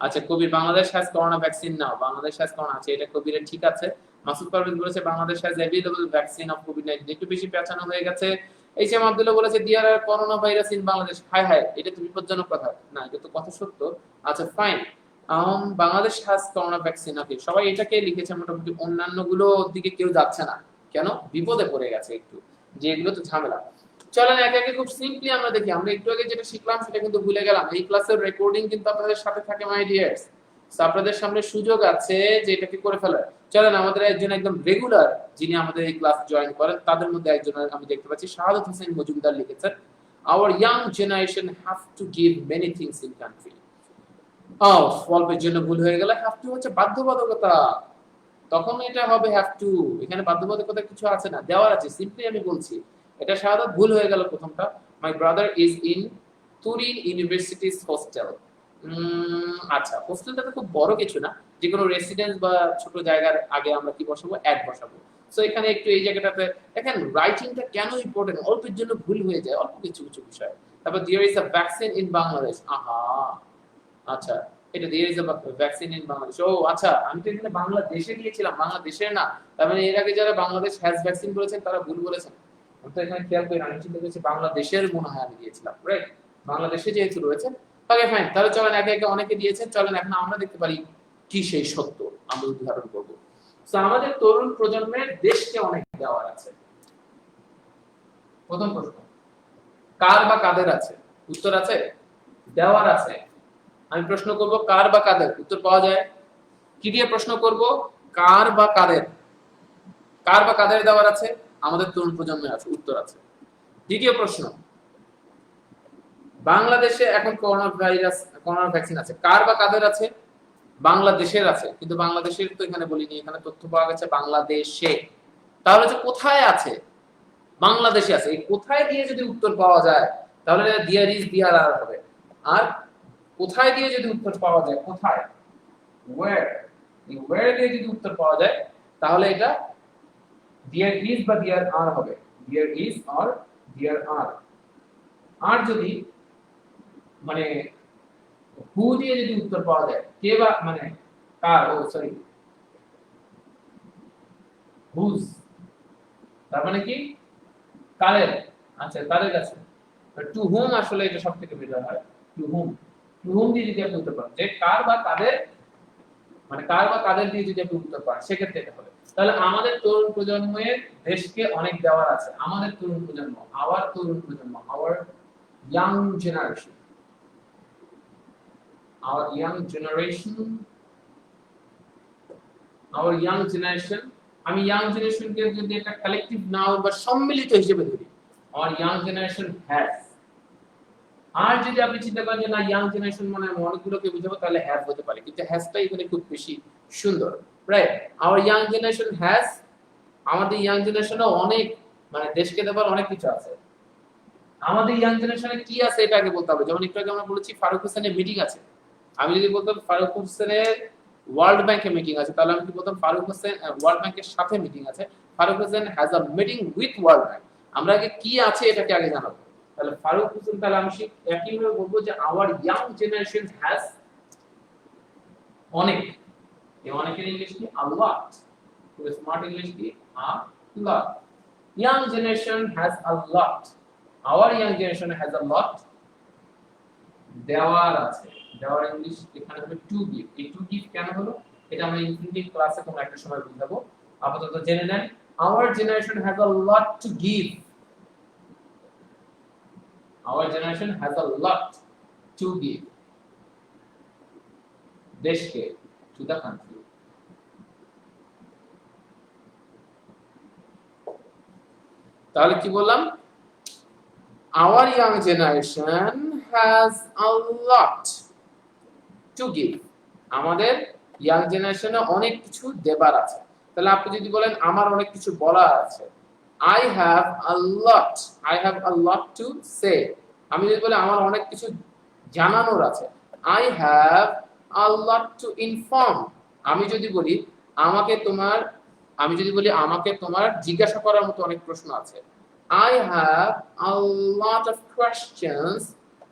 আচ্ছা, Kabir Bangladesh has corona vaccine now, Bangladesh has corona আছে, এটা কবিরের ঠিক আছে। মাসুদ পারভেজ বলেছে Bangladesh has available vaccine of কোভিড-19, একটু বেশি পেঁচানো হয়ে গেছে। এইচএম আব্দুল্লাহ বলেছে there are corona virus in Bangladesh, হায় হায়, এটা তো বিপজ্জনক কথা না, এটা তো কথা সত্য। আচ্ছা fine, Bangladesh has corona vaccine, okay, সবাই এটাকে লিখেছে মোটামুটি, অন্যান্য গুলোর দিকে কেউ যাচ্ছে না, কেন, বিপদে পড়ে গেছে একটু, যে এগুলো তো ঝামেলা। চলেন একে একে খুব সিম্পলি আমরা দেখি, আমরা একটু আগে যেটা শিখলাম সেটা কিন্তু ভুলে গেলাম। এই ক্লাসের রেকর্ডিং কিন্তু আপনাদের সাথে থাকে মাই ডিয়ার্স, আপনাদের সামনে সুযোগ আছে যে এটাকে করে ফেলার। চলেন, আমাদের একজন একদম রেগুলার যিনি আমাদের এই ক্লাস জয়েন করেন তাদের মধ্যে একজন আমি দেখতে পাচ্ছি, শাহাদাত হোসেন মজুমদার লিখেছেন our young generation have to give many things in country. অল্পের জন্য ভুল হয়ে গেল, have to হচ্ছে বাধ্যবাধকতা, তখন এটা হবে have to, এখানে বাধ্যবাধকতা কিছু আছে না, দেওয়ার আছে, সিম্পলি আমি বলছি। এটা শাহাদাত ভুল হয়ে গেল প্রথমটা, my brother is in Turin universities hostel. আচ্ছা, হোস্টেলটা তো খুব বড় কিছু না, যে কোনো রেসিডেন্স বা ছোট জায়গার আগে আমরা কি বসাবো, অ্যাড বসাবো। সো এখানে একটু এই জায়গাটাতে দেখেন রাইটিংটা কেন ইম্পর্টেন্ট, অল্পের জন্য ভুল হয়ে যায়, অল্প কিছু কিছু বিষয়। তারপর there is a vaccine in Bangladesh, আহা, আচ্ছা এটা there is a vaccine in Bangladesh, ও আচ্ছা, আমি তো এখানে বাংলাদেশে গিয়েছিলাম, বাংলাদেশের না, তার মানে এর আগে যারা বাংলাদেশ হ্যাজ ভ্যাকসিন বলেছেন তারা ভুল বলেছেন। আমি তো এখানে খেয়াল করি, আমি চিন্তা করেছি বাংলাদেশের মনে হয় আমি দিয়েছিলাম, রাইট? বাংলাদেশে যেহেতু রয়েছে, ওকে ফাইন, তাহলে চলেন একে একে অনেকে দিয়েছেন, চলেন এখন আমরা দেখতে পারি কি সেই সত্য আমরা উদাহরণ করব। তো আমাদের তরুণ প্রজন্মের দেশকে অনেক দেওয়ার আছে। প্রথম প্রশ্ন, কার বা কাদের আছে? উত্তর আছে, দেওয়ার আছে। আমি প্রশ্ন করব কার বা কাদের, উত্তর পাওয়া যায় কি দিয়ে প্রশ্ন করব, কার বা কাদের, কার বা কাদের দেওয়ার আছে, আমাদের তরুণ প্রজন্মের আছে, উত্তর আছে। দ্বিতীয় প্রশ্ন, বাংলাদেশে এখন করোনা ভ্যাকসিন আছে, কার বা কাদের আছে, বাংলাদেশের আছে, কিন্তু বাংলাদেশের তো এখানে বলিনি, এখানে তথ্য পাওয়া গেছে বাংলাদেশে, তাহলে যে কোথায় আছে, বাংলাদেশে আছে, এই কোথায় দিয়ে যদি উত্তর পাওয়া যায় তাহলে দেয়ার ইজ দেয়ার আর হবে, আর কোথায় দিয়ে যদি উত্তর পাওয়া যায়, কোথায়, ওয়্যার, এই ওয়্যার দিয়ে যদি উত্তর পাওয়া যায় তাহলে এটা দেয়ার ইজ বা দেয়ার আর হবে, দেয়ার ইজ অর দেয়ার আর। আর যদি মানে হু দিয়ে যদি উত্তর পাওয়া যায়, কে বা মানে কার, ও সরি হুজ, তার মানে কি কারের, আচ্ছা কারের আছে, টু হুম আসলে এটা সবথেকে বেটার হয়, টু হুম দিয়ে যদি আপনি উত্তর পান, যে কার বা কাদের, মানে কার বা কাদের দিয়ে যদি আপনি উত্তর পান সেক্ষেত্রে এটা হবে। তাহলে আমাদের তরুণ প্রজন্মের দেশকে অনেক দেওয়ার আছে, আমাদের তরুণ প্রজন্ম, আওয়ার তরুণ প্রজন্ম, hour young generation, our young generation, আমি ইয়াং জেনারেশনকে যদি একটা কালেক্টিভ নাউন বা সম্মিলিত হিসেবে ধরি, our young generation has, আর যদি আপনি চিন্তা করেন যে না ইয়াং জেনারেশন মানে অনেকগুলোকে বুঝাবো তাহলে হ্যাভ হতে পারে, কিন্তু হ্যাজটা এখানে খুব বেশি সুন্দর, right? our young generation has, আমাদের ইয়াং জেনারেশনে অনেক মানে দেশকে দেবার অনেক কিছু আছে, আমাদের ইয়াং জেনারেশনে কি আছে এটা আগে বলতে হবে। যেমন একটু আগে আমরা বলেছি ফারুক হোসেনের মিটিং আছে, আমি যদি বলতাম ফারুক হোসেনের ওয়ার্ল্ড ব্যাংকে মিটিং আছে, তাহলে আমি কি বলতাম ফারুক হোসেন ওয়ার্ল্ড ব্যাংকের সাথে মিটিং আছে, Faruk Hossain has a meeting with World Bank. আমরা আগে কি আছে এটাকে আগে জানাবো। তাহলে ফারুক হোসেন, তাহলে আমি একইভাবে বলবো যে আওয়ার ইয়াং জেনারেশন হ্যাজ অনেক, এই অনেকের ইংলিশ কি a lot, খুব স্মার্ট ইংলিশ কি a lot, young generation has a lot, our young generation has a lot দেওয়ার আছে। দেওয়ার ইংলিশ এখানে হবে টু গিভ। এই টু গিভ কেন হলো এটা আমরা ইনফিনিটিভ ক্লাসে কোনো একটা সময় বুঝাবো। আপাতত জেনে নেন our generation has a lot to give, our generation has a lot to give দেশকে, to the country। তাহলে কি বললাম, our young generation has a lot to give, আমাদের ইয়াং জেনারেশনে অনেক কিছু দেবার আছে। তাহলে আপনি যদি বলেন আমার অনেক কিছু বলার আছে, I have a lot, I have a lot to say। আমি যদি বলি আমার অনেক কিছু জানানোর আছে, I have a lot to inform। আমি যদি বলি আমাকে তোমার জিজ্ঞাসা করার মতো অনেক প্রশ্ন আছে, I have a lot of questions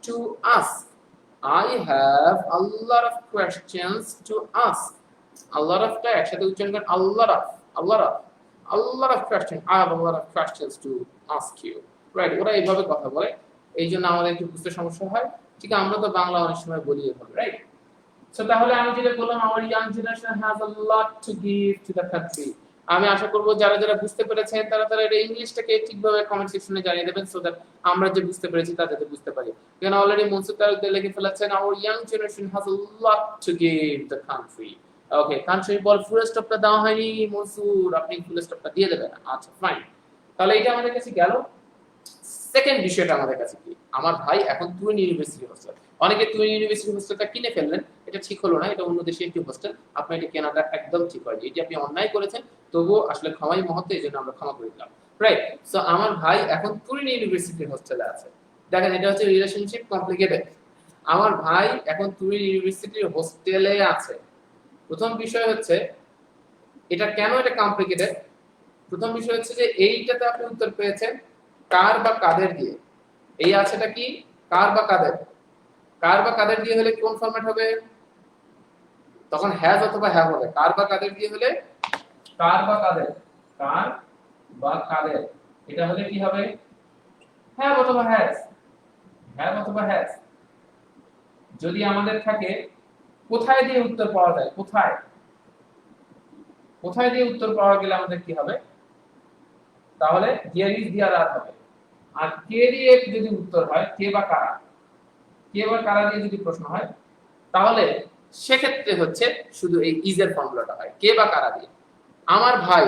to ask, I have a lot of questions to ask। a lot of টা একসাথে উচ্চারণ করেন a lot of questions, I have a lot of questions to ask you, right. ওরা এইভাবে কথা বলে, এই জন্য আমাদের একটু বুঝতে সমস্যা হয়। ঠিক আছে, আমরা তো বাংলা অনেক সময় বলি এভাবে, রাইট। সো তাহলে আমি যেটা বললাম our young generation has a lot to give to the country। আমি আশা করব যারা যারা বুঝতে পেরেছেন তারা এটা ইংলিশটাকে ঠিকভাবে কমেন্ট সেকশনে জানিয়ে দেবেন, সো দ্যাট আমরা যে বুঝতে পেরেছি তা যাতে বুঝতে পারি। কারণ অলরেডি মনসুর তালুকদার লিখে ফেলেছেন our young generation has a lot to give the country। Okay, country বল ফুল স্টপটা দেওয়া হয়নি মনসুর, আপনি ফুল স্টপটা দিয়ে দেবেন। আচ্ছা ফাইন, তাহলে এটা আমাদের কাছে গেল। সেকেন্ড বিষয়টা আমাদের কাছে কি, আমার ভাই এখন তুরিন ইউনিভার্সিটি হোস্টেল। অনেকে তুরিন ইউনিভার্সিটি হোস্টেলটা কিনে ফেললেন, এটা ঠিক হলো না, এটা অন্য দেশের একটি হোস্টেল, আপনি এটা কেনাটা একদম ঠিক হয়নি। এটি আপনি অন্যায় করেছেন, তবুও আসলে ক্ষমাই মহত্ব, এই জন্য আমরা ক্ষমা করে দিলাম, রাইট। সো আমার ভাই এখন তুরিন ইউনিভার্সিটির হোস্টেলে আছে। দেখেন এটা হচ্ছে রিলেশনশিপ কমপ্লিকেটেড। আমার ভাই এখন তুরিন ইউনিভার্সিটির হোস্টেলে আছে। প্রথম বিষয় হচ্ছে এটা কেন এটা কমপ্লিকেটেড। প্রথম বিষয় হচ্ছে যে এইটাতে আপনি উত্তর পেয়েছেন কার বা কাদের দিয়ে। এই আছেটা কি কার বা কাদের, কার বা কাদের দিয়ে হলে কোন ফরম্যাট হবে, তখন হ্যাজ অথবা হ্যাভ হবে। কার বা কাদের দিয়ে হলে কার বা কাদের, কার বা কাদের, এটা হলে কি হবে হ্যাভ অথবা হ্যাজ, হ্যাভ অথবা হ্যাজ। যদি আমাদের থাকে কোথায় দিয়ে উত্তর পাওয়া যায়, কোথায়, কোথায় দিয়ে উত্তর পাওয়া গেলে আমাদের কি হবে, তাহলে হিয়ার ইজ হিয়ার আর হবে। আর কে দিয়ে যদি উত্তর হয়, কে বা কারা, কে বা কারা দিয়ে যদি প্রশ্ন হয়, তাহলে সেক্ষেত্রে হচ্ছে শুধু এই ইজের ফর্মুলাটা হয় কে বা কারা দিয়ে। আমার ভাই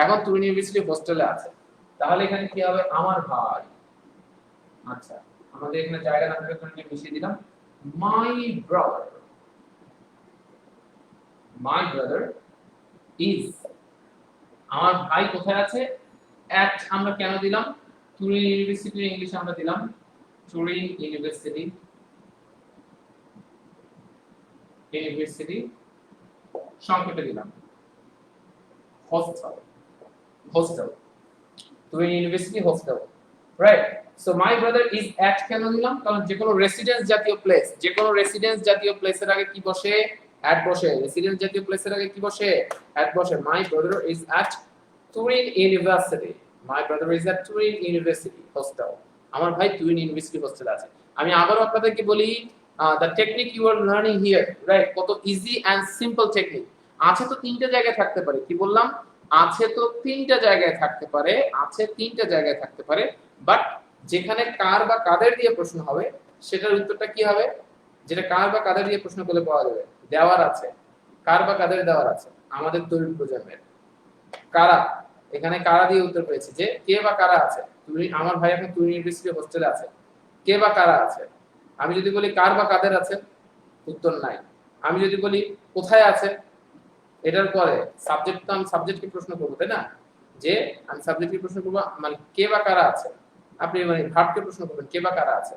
এখন তুরিন ইউনিভার্সিটি হোস্টেলে আছে, তাহলে এখানে কি হবে আমার ভাই। আচ্ছা, আমাদের এখানে জায়গা না থাকার কারণে মিশিয়ে দিলাম my brother, my brother is. আমার ভাই কোথায় আছে, অ্যাট আমরা কেন দিলাম, তুরিন ইউনিভার্সিটির ইংলিশে আমরা দিলাম তুরিন ইউনিভার্সিটি, ইউনিভার্সিটি সংক্ষেপে দিলাম hostel, hostel, Turin university hostel, right. So my brother is at কেন দিলাম, কারণ যে কোনো রেসিডেন্স জাতীয় প্লেস, যে কোনো রেসিডেন্স জাতীয় প্লেসের আগে কি বসে, অ্যাট বসে। রেসিডেন্স জাতীয় প্লেসের আগে কি বসে, অ্যাট বসে। My brother is at Turin university, my brother is at Turin university hostel. আমার ভাই তুরিন ইউনিভার্সিটি হোস্টেলে আছে। আমি আবারও আপনাদেরকে বলি the technique you are learning here, right, কত ইজি এন্ড সিম্পল টেকনিক। আছে তো তিনটা জায়গায় থাকতে পারে, কি বললাম, আছে তো তিনটা জায়গায় থাকতে পারে, আছে তিনটা জায়গায় থাকতে পারে, বাট যেখানে কার বা কাদের দিয়ে প্রশ্ন হবে সেটার উত্তরটা কি হবে, যেটা কার বা কাদের দিয়ে প্রশ্ন করলে পাওয়া যাবে, দেওয়ার আছে, কার বা কাদের দেওয়ার আছে, আমাদের তরুণ প্রজন্মের কারা। এখানে কারা দিয়ে উত্তর পেয়েছে যে কে বা কারা আছে। তুমি আমার ভাই এখন তুরিন ইউনিভার্সিটি হোস্টেলে আছে, কে বা কারা আছে। আমি যদি বলি কার বা কাদের আছে, উত্তর নাই। আমি যদি বলি কোথায় আছে, এটার পরে সাবজেক্ট, তো আমি সাবজেক্টকে প্রশ্ন করবো, তাই না, যে আমি সাবজেক্টকে প্রশ্ন করবো, মানে কে বা কারা আছে। আপনি মানে ভার্বকে প্রশ্ন করবেন কে বা কারা আছে,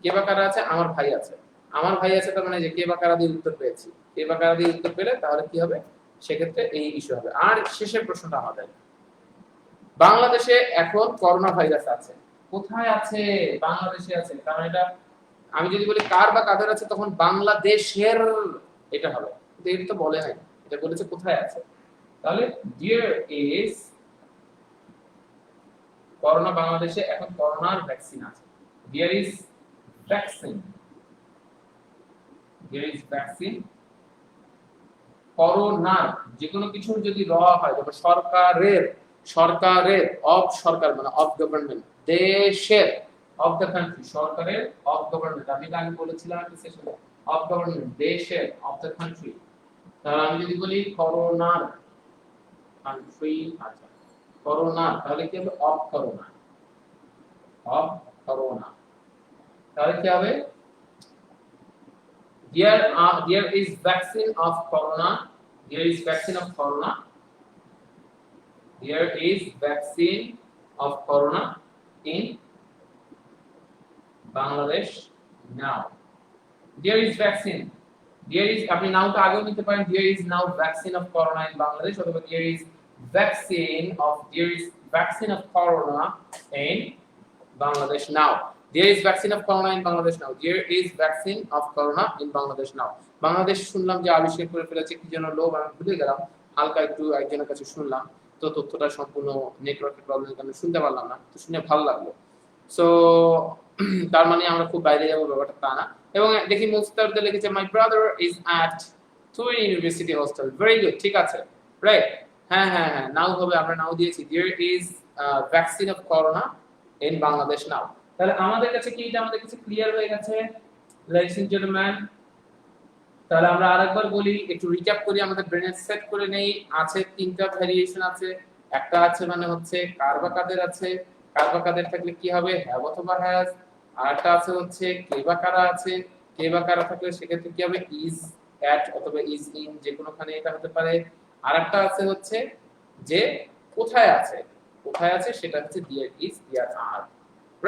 কে বা কারা আছে, আমার ভাই আছে, আমার ভাই আছে, তার মানে যে কে বা কারা দিয়ে উত্তর পেয়েছি, কে বা কারা দিয়ে উত্তর পেলে তাহলে কি হবে, সেক্ষেত্রে এই ইস্যু হবে। আর শেষের প্রশ্নটা আমাদের বাংলাদেশে এখন করোনা ভাইরাস আছে। কোথায় আছে? বাংলাদেশে আছে। কারণ এটা আমি যদি বলি কার বা কাদের আছে তখন বাংলাদেশের এটা হবে। কিন্তু এটা তো বলে নাই। এটা বলেছে কোথায় আছে। তাহলে there is করোনা বাংলাদেশে এখন করোনার ভ্যাকসিন আছে। there is vaccine. there is vaccine করোনার যে কোনো কিছুর যদি র হয় তবে সরকারের সরকারের অফ সরকার মানে অফ গভর্নমেন্ট দেশের অফ দ্য কান্ট্রি সরকারের অফ গভর্নমেন্ট আমি আগে বলেছিলাম একটা সেশনে অফ গভর্নমেন্ট দেশের অফ দ্য কান্ট্রি তাহলে আমি যদি বলি করোনার কান্ট্রি আচ্ছা করোনা তাহলে কি হবে অফ করোনা অফ করোনা তাহলে কি হবে there is vaccine of corona there is vaccine of corona there is vaccine of corona in Bangladesh now there is vaccine there is আপনি নাওটা আগেও নিতে পারেন there is now vaccine of corona in Bangladesh অথবা there is vaccine of corona in Bangladesh now there is vaccine of corona in Bangladesh now there is vaccine of corona in Bangladesh now Bangladesh শুনলাম যে আবিষ্কার করে ফেলেছে কি যেন লোভ আমি ভুলে গেলাম হালকা একটু একজনের কাছে শুনলাম তো তথ্যটা সম্পূর্ণ নেটওয়ার্কের প্রবলেমের কারণে শুনতে পারলাম না তো শুনে ভালো লাগলো সো তার মানে আমরা খুব বাইরে যাবো ব্যাপারটা তা না এবং দেখি মুস্তারদে লিখেছে my brother is at twin university hostel very good ঠিক আছে রাইট হ্যাঁ হ্যাঁ হ্যাঁ নাও হবে আমরা নাও দিয়েছি there is vaccine of corona in Bangladesh now তাহলে আমাদের কাছে কি এটা আমাদের কাছে ক্লিয়ার হয়ে গেছে লেডিস এন্ড জেন্টলম্যান তাহলে আমরা আরেকবার বলি একটু রিক্যাপ করি আমাদের ব্রেনে সেট করে নেই আছে তিনটা ভেরিয়েশন আছে একটা আছে মানে হচ্ছে কার বা কাদের আছে কার বা কাদের থাকলে কি হবে হ্যাভ অথবা হ্যাজ আরেকটা আছে হচ্ছে কে বা কারা আছে কে বা কারা থাকলে সেক্ষেত্রে কি হবে ইজ অ্যাট অথবা ইজ ইন যে কোনোখানে এটা হতে পারে আরেকটা আছে হচ্ছে যে কোথায় আছে সেটা হচ্ছে there is there are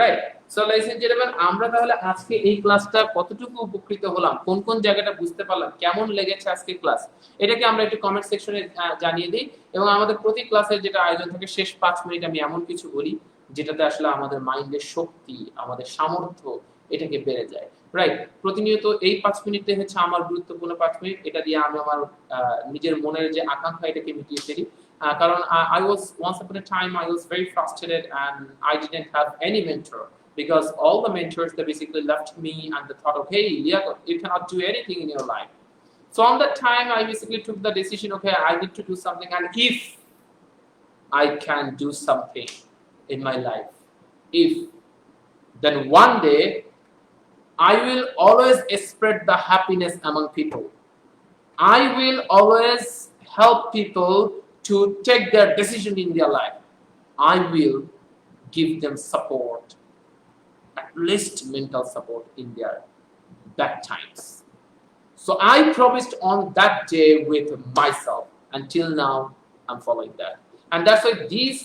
right so ladies and gentleman আমরা তাহলে আজকে এই ক্লাসটা কতটুকু উপকৃত হলাম কোন কোন জায়গাটা বুঝতে পারলাম কেমন লেগেছে আজকে ক্লাস এটাকে আমরা একটু কমেন্ট সেকশনে জানিয়ে দিই এবং আমাদের প্রতি ক্লাসের যেটা আয়োজন থাকে শেষ 5 মিনিট আমি এমন কিছু বলি যেটাতে আসলে আমাদের মাইন্ডের শক্তি আমাদের সামর্থ্য এটাকে বেড়ে যায় রাইট প্রতিনিয়ত এই 5 মিনিটে হচ্ছে আমার গুরুত্বপূর্ণ 5 মিনিট এটা দিয়ে আমি আমার নিজের মনের যে আকাঙ্ক্ষা এটাকে মিটিয়ে ফেলি কারণ I was once upon a time I was very frustrated and I didn't have any mentor because all the mentors they basically left me and they thought okay Liaquat you cannot do anything in your life so on that time I basically took the decision okay I need to do something and if I can do something in my life if then one day I will always spread the happiness among people I will always help people to take their decision in their life. I will give them support, at least mental support in their bad times. So I promised on that day with myself. Until now, I'm following that. And that's why these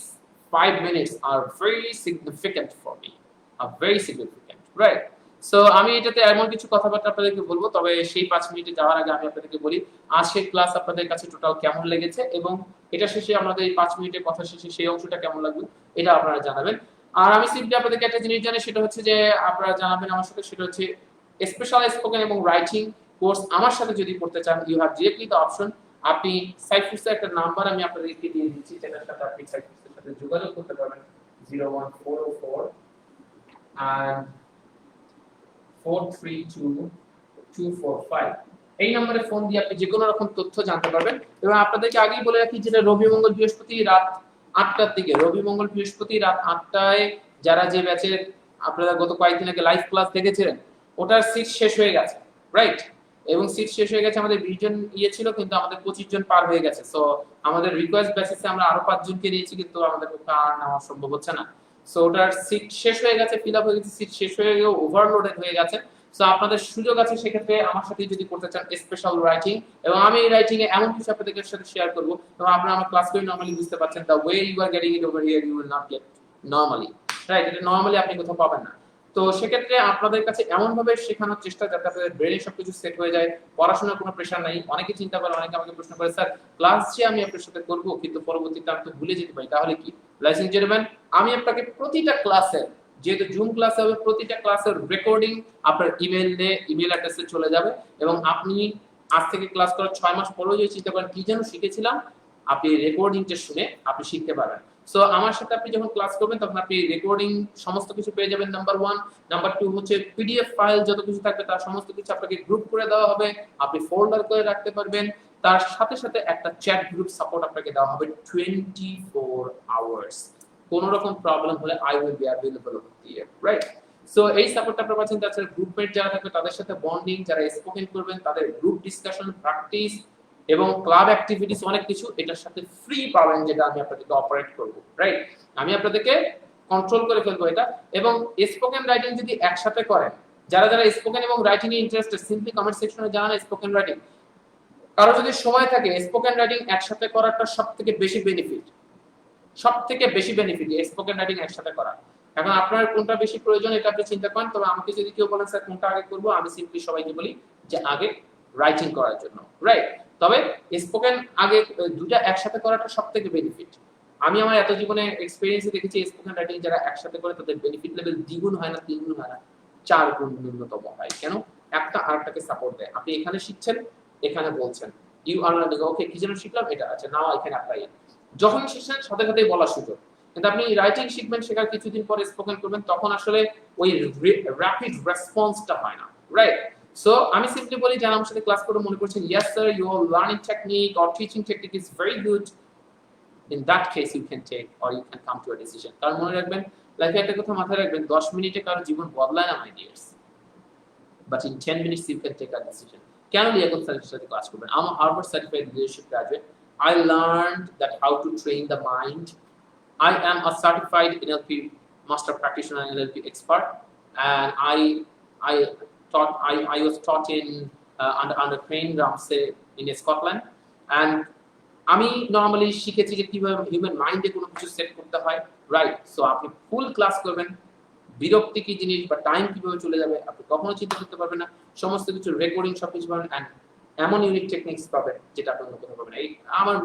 5 minutes are very significant for me. Are very significant, right? So আমি এটাতে এমন কিছু কথাবার্তা আপনাদেরকে বলবো তবে সেই 5 মিনিটে যাওয়ার আগে আমি আপনাদেরকে বলি আজকের ক্লাস আপনাদের কাছে টোটাল কেমন লেগেছে এবং এটা শেষে আমাদের এই 5 মিনিটের কথা শেষে সেই অংশটা কেমন লাগলো এটা আপনারা জানাবেন আর আমি সিম্পলি আপনাদেরকে একটা জিনিস জানাই সেটা হচ্ছে যে আপনারা জানাবেন আমার সাথে সেটা হচ্ছে স্পেশাল স্পোকেন এবং রাইটিং কোর্স আমার সাথে যদি করতে চান you have directly the option আপনি সাইফুসের একটা নাম্বার আমি আপনাদেরকে দিয়ে দিচ্ছি যেটার সাথে আপনি সাইফুসের সাথে যোগাযোগ করতে পারবেন 01404 and 432245 এই নম্বরে ফোন দিয়ে আপনি যে কোনো রকম তথ্য জানতে পারবেন এবং আপনাদেরকে আগেই বলে রাখি যেটা রবি মঙ্গল বৃহস্পতি রাত 8টার দিকে রবি মঙ্গল বৃহস্পতি রাত 8টায় যারা যে ব্যাচের আপনারা গত কয়েকদিন আগে লাইভ ক্লাস দেখেছিলেন ওটার সিট শেষ হয়ে গেছে রাইট এবং সিট শেষ হয়ে গেছে আমাদের 20 জন ছিল কিন্তু আমাদের 25 জন পার হয়ে গেছে সো আমাদের রিকোয়েস্ট বেসিসে আমরা আরো 5 জনকে নিয়েছি কিন্তু আমাদের পক্ষে আর নেওয়া সম্ভব হচ্ছে না সো ওটার সিট শেষ হয়ে গেছে ফিল আপ হয়ে গেছে সিট শেষ হয়ে গিয়ে ওভারলোডেড হয়ে গেছে সো আপনাদের সুযোগ আছে সেক্ষেত্রে আমার সাথে যদি করতে চান স্পেশাল রাইটিং এবং আমি এই রাইটিং এ এমন কিছু আপনাদের সাথে শেয়ার করব এবং আপনারা আমার ক্লাস করে নরমালি বুঝতে পারছেন the way you are getting it over here you will not get normally right এটা নরমালি আপনি কোথাও পাবেন না তো সেক্ষেত্রে আপনাদের কাছে এমন ভাবে শেখানোর চেষ্টা যাতে আপনাদের ব্রেনে সবকিছু সেট হয়ে যায় পড়াশোনার কোনো প্রেশার নাই অনেকে চিন্তা করে অনেকে আমাকে প্রশ্ন করে স্যার ক্লাস যে আমি আপনার সাথে করব কিন্তু পরবর্তীতে আমি তো ভুলে যেতে পারি তাহলে কি লাইসেন্স জেন্টলম্যান, আমি আপনাকে প্রতিটা ক্লাসের, যেহেতু জুম ক্লাস হবে, প্রতিটা ক্লাসের রেকর্ডিং আপনার ইমেল অ্যাড্রেসে চলে যাবে এবং আপনি আজ থেকে ক্লাস করার 6 মাস পরেও যদি চিন্তা করেন কি যেন শিখেছিলাম, আপনি রেকর্ডিংটা শুনে আপনি শিখতে পারবেন। সো আমার সাথে আপনি যখন ক্লাস করবেন তখন আপনি রেকর্ডিং সমস্ত কিছু পেয়ে যাবেন, নাম্বার 1। নাম্বার 2 হচ্ছে পিডিএফ ফাইল যত কিছু থাকবে তার সমস্ত কিছু আপনাকে গ্রুপ করে দেওয়া হবে, আপনি ফোল্ডার করে রাখতে পারবেন। তার সাথে সাথে একটা চ্যাট গ্রুপ সাপোর্ট আপনাকে দেওয়া হবে 24 আওয়ার্স। কোন রকম প্রবলেম হলে I will be available here, right? So এই সাপোর্টটা আপনারা পাচ্ছেন। তাছাড়া গ্রুপমেট যারা থাকবে তাদের সাথে বন্ডিং, যারা স্পোকেন করবেন তাদের গ্রুপ ডিসকাশন, প্র্যাকটিস এবং ক্লাব অ্যাক্টিভিটিস অনেক কিছু এটার সাথে ফ্রি পাবেন, যেটা আমি আপনাদেরকে অপারেট করব, রাইট? আমি আপনাদেরকে কন্ট্রোল করে ফেলবো এটা। এবং স্পোকেন রাইটিং যদি একসাথে করেন, যারা যারা স্পোকেন এবং রাইটিং এ ইন্টারেস্টেড সিম্পলি কমেন্ট সেকশনে জানান স্পোকেন রাইটিং। কারো যদি সময় থাকে স্পোকেন রাইটিং একসাথে করাটা সবথেকে বেশি বেনিফিট, সবথেকে বেশি বেনিফিট স্পোকেন রাইটিং একসাথে করা। এখন আপনার কোনটা বেশি প্রয়োজন এটা আপনি চিন্তা করেন। তবে আমাকে যদি কেউ বলেন স্যার কোনটা আগে করব, আমি সিম্পলি সবাইকে বলি যে আগে রাইটিং করার জন্য, রাইট? তবে স্পোকেন আগে দুটো একসাথে করাটা সবথেকে বেনিফিট। আমি আমার এত জীবনে এক্সপেরিয়েন্সে দেখেছি স্পোকেন রাইটিং যারা একসাথে করে তাদের বেনিফিট লেভেল দ্বিগুণ হয় না, তিনগুণ হয় না, 4 গুণ ন্যূনতম হয়। কেন? একটা আরেকটাকে সাপোর্ট দেয়। আপনি এখানে শিখছেন, এখানে বলছেন, ইউ আর লার্নিং, ওকে কি যেন শিখলাম এটা, আচ্ছা নাও আই ক্যান অ্যাপ্লাই ইট। যখন শিখছেন সাথে সাথেই বলার সুযোগ। কিন্তু আপনি রাইটিং শিখবেন, শেখার কিছুদিন পরে স্পোকেন করবেন, তখন আসলে ওই র‍্যাপিড রেসপন্সটা হয় না, রাইট? সো আমি সিম্পলি বলি যারা আমার সাথে ক্লাস করে মনে করছেন yes sir your learning technique or teaching technique is very good, in that case you can take or you can come to a decision। কারণ মনে রাখবেন লাইফে একটা কথা মাথায় রাখবেন, 10 মিনিটে কারো জীবন বদলায় না মাই dears, but in 10 minutes you can take a decision। কেন লিয়াকত স্যারের সাথে ক্লাস করবেন? I'm a Harvard certified leadership graduate। I learned that how to train the mind। I am a certified NLP master practitioner and NLP expert, and I was taught in under Crane Ramsay in Scotland। And আমি normally শিখেছি যে কিভাবে human মাইন্ডে কোনো কিছু set করতে হয়, right? So আপনি ফুল ক্লাস করবেন, বিরক্তি কি জিনিস বা টাইম কিভাবে চলে যাবে আপনি কখনো চিন্তা করতে পারবেন না। সমস্ত কিছু রেকর্ডিং সবকিছু পাবেন, এন্ড এমন ইউনিক টেকনিক্স পাবেন যেটা আপনি অন্য কোথাও পাবেন না। এই আমার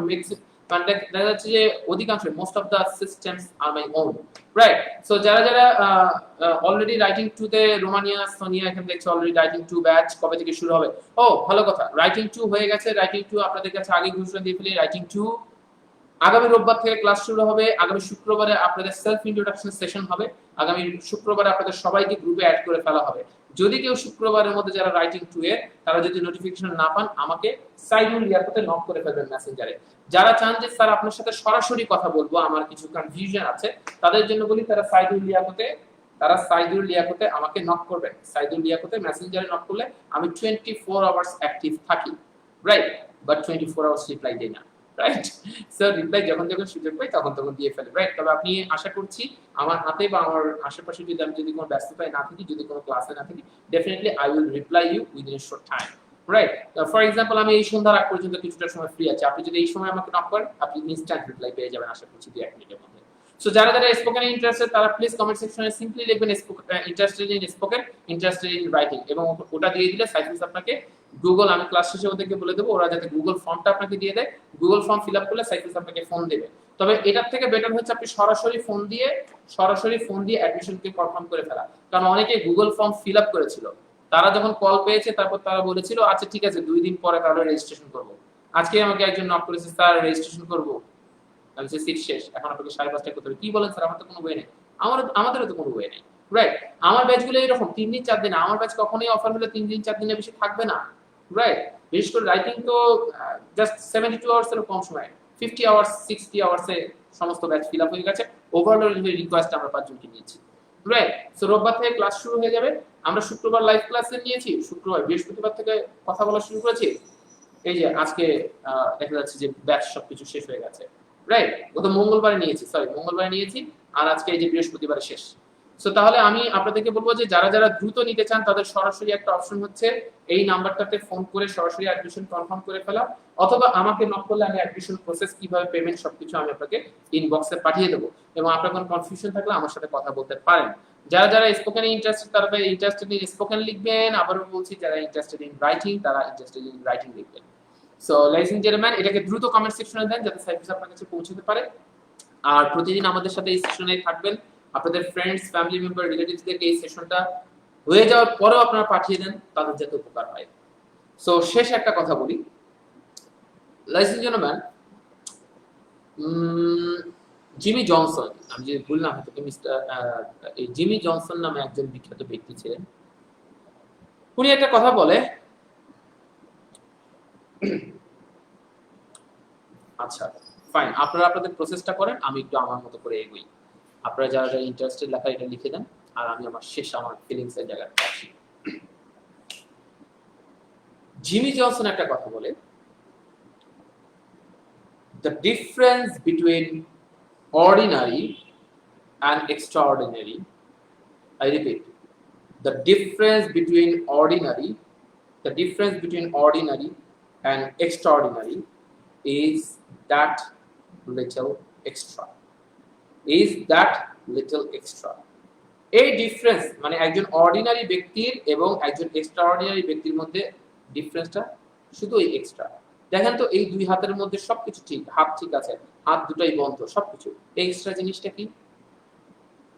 দেখা যাচ্ছে যে অধিকাংশ most of the systems are my own, right? So যারা যারা অলরেডি রাইটিং 2 তে রোমানিয়া, সোনিয়া এখানে দেখছে অলরেডি রাইটিং 2 ব্যাচ কবে থেকে শুরু হবে। ও ভালো কথা, রাইটিং 2 হয়ে গেছে। রাইটিং 2 আপনাদের কাছে আগে ঘোষণা দিয়ে ফেলি, রাইটিং 2 আগামী রোববার থেকে ক্লাস শুরু হবে। আগামী শুক্রবারে আপনাদের সেলফ ইন্ট্রোডাকশন সেশন হবে। আগামী শুক্রবারে আপনাদের সবাইকে গ্রুপে অ্যাড করে ফেলা হবে। যদি কেউ শুক্রবারের মধ্যে যারা রাইটিং 2 এর তারা যদি নোটিফিকেশন না পান, আমাকে সাইদুল লিয়াকতে নক করে ফেলবেন মেসেঞ্জারে। যারা চান যে স্যার আপনার সাথে সরাসরি কথা বলবো, আমার কিছু কনফিউশন আছে, তাদের জন্য বলি তারা সাইদুল লিয়াকতে আমাকে নক করবেন। সাইদুল লিয়াকতে মেসেঞ্জারে নক করলে আমি 24 আওয়ার্স অ্যাক্টিভ থাকি, রাইট? বাট 24 আওয়ার্স রিপ্লাই দেই না, রাইট? সো রিপ্লাই যখন যখন সুযোগ পাই তখন তখন দিয়ে ফেলে, রাইট? তবে আপনি আশা করছি আমার হাতে বা আমার আশেপাশে যদি আমি যদি কোনো ব্যস্ততায় না থাকি, যদি কোনো ক্লাসে না থাকি, definitely I will reply you within a short time, right? For example আমি এই সন্ধ্যার আগ পর্যন্ত কিছুটা সময় ফ্রি আছি, আপনি যদি এই সময় আমাকে নক করেন আপনি ইনস্ট্যান্ট রিপ্লাই পেয়ে যাবেন আশা করছি 2-1 মিনিটের মধ্যে। সো যারা যারা স্পোকেনে ইন্টারেস্টেড তারা প্লিজ কমেন্ট সেকশনে সিম্পলি লিখবেন interested in spoken, interested in writing, এবং ওটা দিয়ে দিলে সাইফুল আপনাকে গুগল, আমি ক্লাস শেষে ওদেরকে বলে দেবো ওরা যাতে গুগল ফর্মটা আপনাকে দিয়ে দেয়। গুগল ফর্ম ফিল আপ করলে সাইফুল আপনাকে ফোন দেবে। তবে এটার থেকে বেটার হচ্ছে আপনি সরাসরি ফোন দিয়ে অ্যাডমিশনকে কনফার্ম করে ফেলা। কারণ অনেকে গুগল ফর্ম ফিল আপ করেছিল, তারা যখন কল পেয়েছে তারপর তারা বলেছিল আচ্ছা ঠিক আছে 2 দিন পরে তাহলে রেজিস্ট্রেশন করব। আজকে আমাকে একজন নক করেছে, স্যার রেজিস্ট্রেশন করব, আমি বলছি সিট শেষ, এখন আপনাকে 5:30 করতে হবে। কি বলেন স্যার? আমার তো কোনো ওয়ে নেই। আমাদেরও তো কোনো ওয়ে নেই, রাইট? আমার ব্যাচগুলো এরকম 3 দিন 4 দিন, আমার ব্যাচ কখনোই অফার হলে 3 দিন 4 দিনের বেশি থাকবে না, রাইট? বিশেষ করে রাইটিং তো জাস্ট 72 আওয়ার্স এর কম সময়, 50 আওয়ার্স 60 আওয়ার্সে সমস্ত ব্যাচ ফিল আপ হয়ে গেছে। ওভারঅল রিকোয়েস্ট আমরা 5 জনকে নিয়েছি, রাইট? সো রোববার থেকে ক্লাস শুরু হয়ে যাবে। আমরা শুক্রবার লাইভ ক্লাসে নিয়েছি, বৃহস্পতিবার থেকে কথা বলা শুরু করেছি। এই যে আজকে দেখা যাচ্ছে যে ব্যাচ সবকিছু শেষ হয়ে গেছে, রাইট? গত মঙ্গলবারে নিয়েছি আর আজকে এই যে বৃহস্পতিবারে শেষ। সো তাহলে আমি আপনাদেরকে বলবো যে যারা যারা দ্রুত নিতে চান তাদের সরাসরি একটা অপশন হচ্ছে এই নাম্বারটাতে ফোন করে সরাসরি অ্যাডমিশন কনফার্ম করে ফেলা, অথবা আমাকে নক করলে আমি অ্যাডমিশন প্রসেস কিভাবে পেমেন্ট সবকিছু আমি আপনাকে ইনবক্সে পাঠিয়ে দেবো, এবং আপনার কোনো কনফিউশন থাকলে আমার সাথে কথা বলতে পারেন। যারা যারা স্পোকেনে ইন্টারেস্টেড তারা ইন্টারেস্টেড ইন স্পোকেন লিখবেন। আবারও বলছি যারা ইন্টারেস্টেড ইন রাইটিং তারা ইন্টারেস্টেড ইন রাইটিং লিখবেন। সো লেডিস এন্ড জেন্টলম্যান, এটাকে দ্রুত কমেন্ট সেকশনে দেন যাতে সাইফুল আপনার কাছে পৌঁছতে পারে। আর প্রতিদিন আমাদের সাথে এই সেশনে থাকবেন। আপনাদের ফ্রেন্ডস, ফ্যামিলি মেম্বার, রিলেটিভসদেরকে এই সেশনটা হয়ে যাওয়ার পরেও আপনারা পাঠিয়ে দেন, তাদের যাতে উপকার হয়। সো শেষ একটা কথা বলি, ladies and gentlemen, Jimmy Johnson, আমি যদি ভুল না হয়তো এই জিমি জনসন নামে একজন বিখ্যাত ব্যক্তি ছিলেন। উনি একটা কথা বলে, আচ্ছা ফাইন, আপনারা আপনাদের প্রসেসটা করেন, আমি একটু আমার মতো করে এগোই। আপনারা যারা যারা ইন্টারেস্টেড লেখা এটা লিখে দেন, আর আমি আমার শেষ আমার ফিলিংস এর জায়গাটা আসি। জিমি জনসন একটা কথা বলে, the difference between ordinary and extraordinary, I repeat, the difference between ordinary and extraordinary is that little extra, এই ডিফারেন্স মানে একজন অর্ডিনারি ব্যক্তির এবং একজন এক্সট্রাঅর্ডিনারি ব্যক্তির মধ্যে ডিফারেন্সটা শুধু এই এক্সট্রা। দেখেন তো এই দুই হাতের মধ্যে সবকিছু ঠিক, হাত ঠিক আছে, হাত দুটাই বন্ধ, সবকিছু, এক্সট্রা জিনিসটা কি?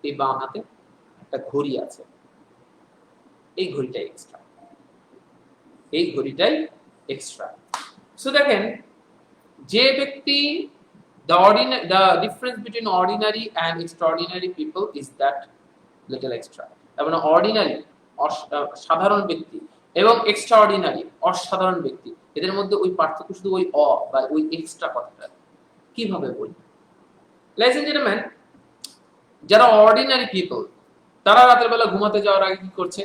এই বাম হাতে একটা ঘড়ি আছে, এই ঘড়িটাই এক্সট্রা। সো দেখেন, যে ব্যক্তি the difference between ordinary and extraordinary people is that little extra। এবং অর্ডিনারি সাধারণ ব্যক্তি এবং এক্সট্রাঅর্ডিনারি অসাধারণ ব্যক্তি, এদের মধ্যে ওই পার্থক্য শুধু ওই বা ওই এক্সট্রা কথাটা। কিভাবে বলি? ladies and gentlemen, যারা অর্ডিনারি পিপল, তারা রাতের বেলা ঘুমাতে যাওয়ার আগে কি করছে?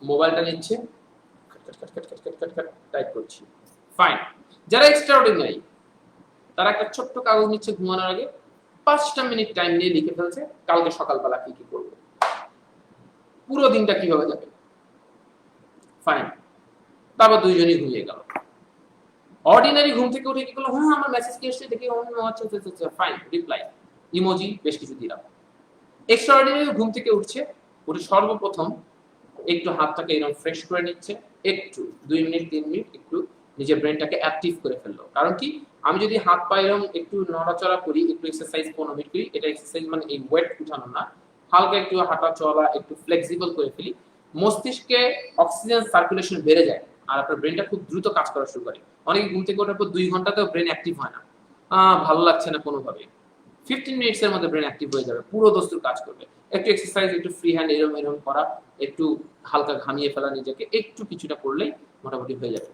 মোবাইলটা নিচ্ছে, টাইপ করছে, ফাইন। যারা এক্সট্রাঅর্ডিনারি, তারা একটা ছোট্ট কাগজ নিচ্ছে, ঘুমানোর আগে 5টা মিনিট টাইম নিয়ে লিখে ফেলছে কালকে সকালবেলা কি কি করবে, পুরো দিনটা কিভাবে যাবে, ফাইন। তারপর দুইজনই ঘুমিয়ে গেল। অর্ডিনারি ঘুম থেকে উঠে কি করলো? হ্যাঁ, আমার মেসেজ কি এসেছে দেখি, আচ্ছা ফাইন, রিপ্লাই, ইমোজি, বেশ কিছু দিলাম। এক্সট্রাঅর্ডিনারি ঘুম থেকে উঠে সর্বপ্রথম একটু হাতটাকে এরকম ফ্রেশ করে নিচ্ছে, একটু 2 মিনিট 3 মিনিট একটু নিজের ব্রেনটাকে অ্যাক্টিভ করে ফেললো। কারণ কি, আমি যদি হাত পা এরকম একটু নড়াচড়া করি, একটু এক্সারসাইজ 15 মিনিট করি, এটা এক্সারসাইজ মানে এই ওয়েট উঠানো না, হালকা একটু হাঁটা চলা, একটু ফ্লেক্সিবল করে ফেলি, মস্তিষ্কে অক্সিজেন সার্কুলেশন বেড়ে যায় আর আপনার ব্রেনটা খুব দ্রুত কাজ করা শুরু করে। অনেকে ঘুম থেকে ওঠার পর 2 ঘন্টাতেও ব্রেন অ্যাক্টিভ হয় না, ভালো লাগছে না কোনোভাবে। 15 মিনিটস এর মধ্যে ব্রেন অ্যাক্টিভ হয়ে যাবে, পুরো দস্তুর কাজ করবে। একটু এক্সারসাইজ, একটু ফ্রি হ্যান্ড এরম করা, একটু হালকা ঘামিয়ে ফেলা নিজেকে, একটু কিছুটা করলেই মোটামুটি হয়ে যাবে।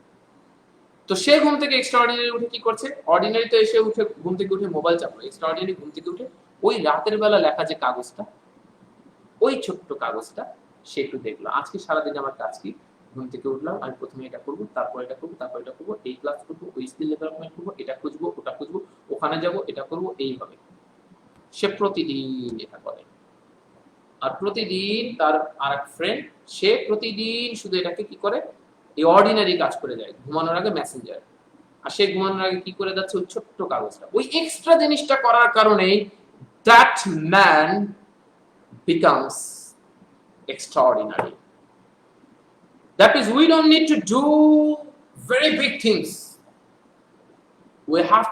তো সে ঘুম থেকে এক্সট্রাঅর্ডিনারি উঠে কি করছে? অর্ডিনারি তো এসে উঠে ঘুম থেকে উঠে মোবাইল চাপলো, এক্সট্রাঅর্ডিনারি ঘুম থেকে উঠে ওই রাতের বেলা লেখা যে কাগজটা, ওই ছোট্ট কাগজটা সে একটু দেখলো, আজকে সারাদিন আমার কাজ কি, ঘুম থেকে উঠলাম, আমি প্রথমে এটা করবো, তারপর এটা করবো, তারপর এটা করবো, এই ক্লাস করবো, ওই স্কিল ডেভেলপমেন্ট করবো, এটা খুঁজবো, ওটা খুঁজবো, ওখানে যাবো, এটা করবো, এইভাবে সে প্রতিদিন এটা করে। আর প্রতিদিন তার আরেক ফ্রেন্ড, সে প্রতিদিন শুধু এটাকে কি করে, এই অর্ডিনারি কাজ করে যায়, ঘুমানোর আগে মেসেঞ্জার, আর সে ঘুমানোর আগে কি করে যাচ্ছে? ওই ছোট্ট কাগজটা, ওই এক্সট্রা জিনিসটা করার কারণে that man becomes extraordinary. That is, we don't need to do very big things. We have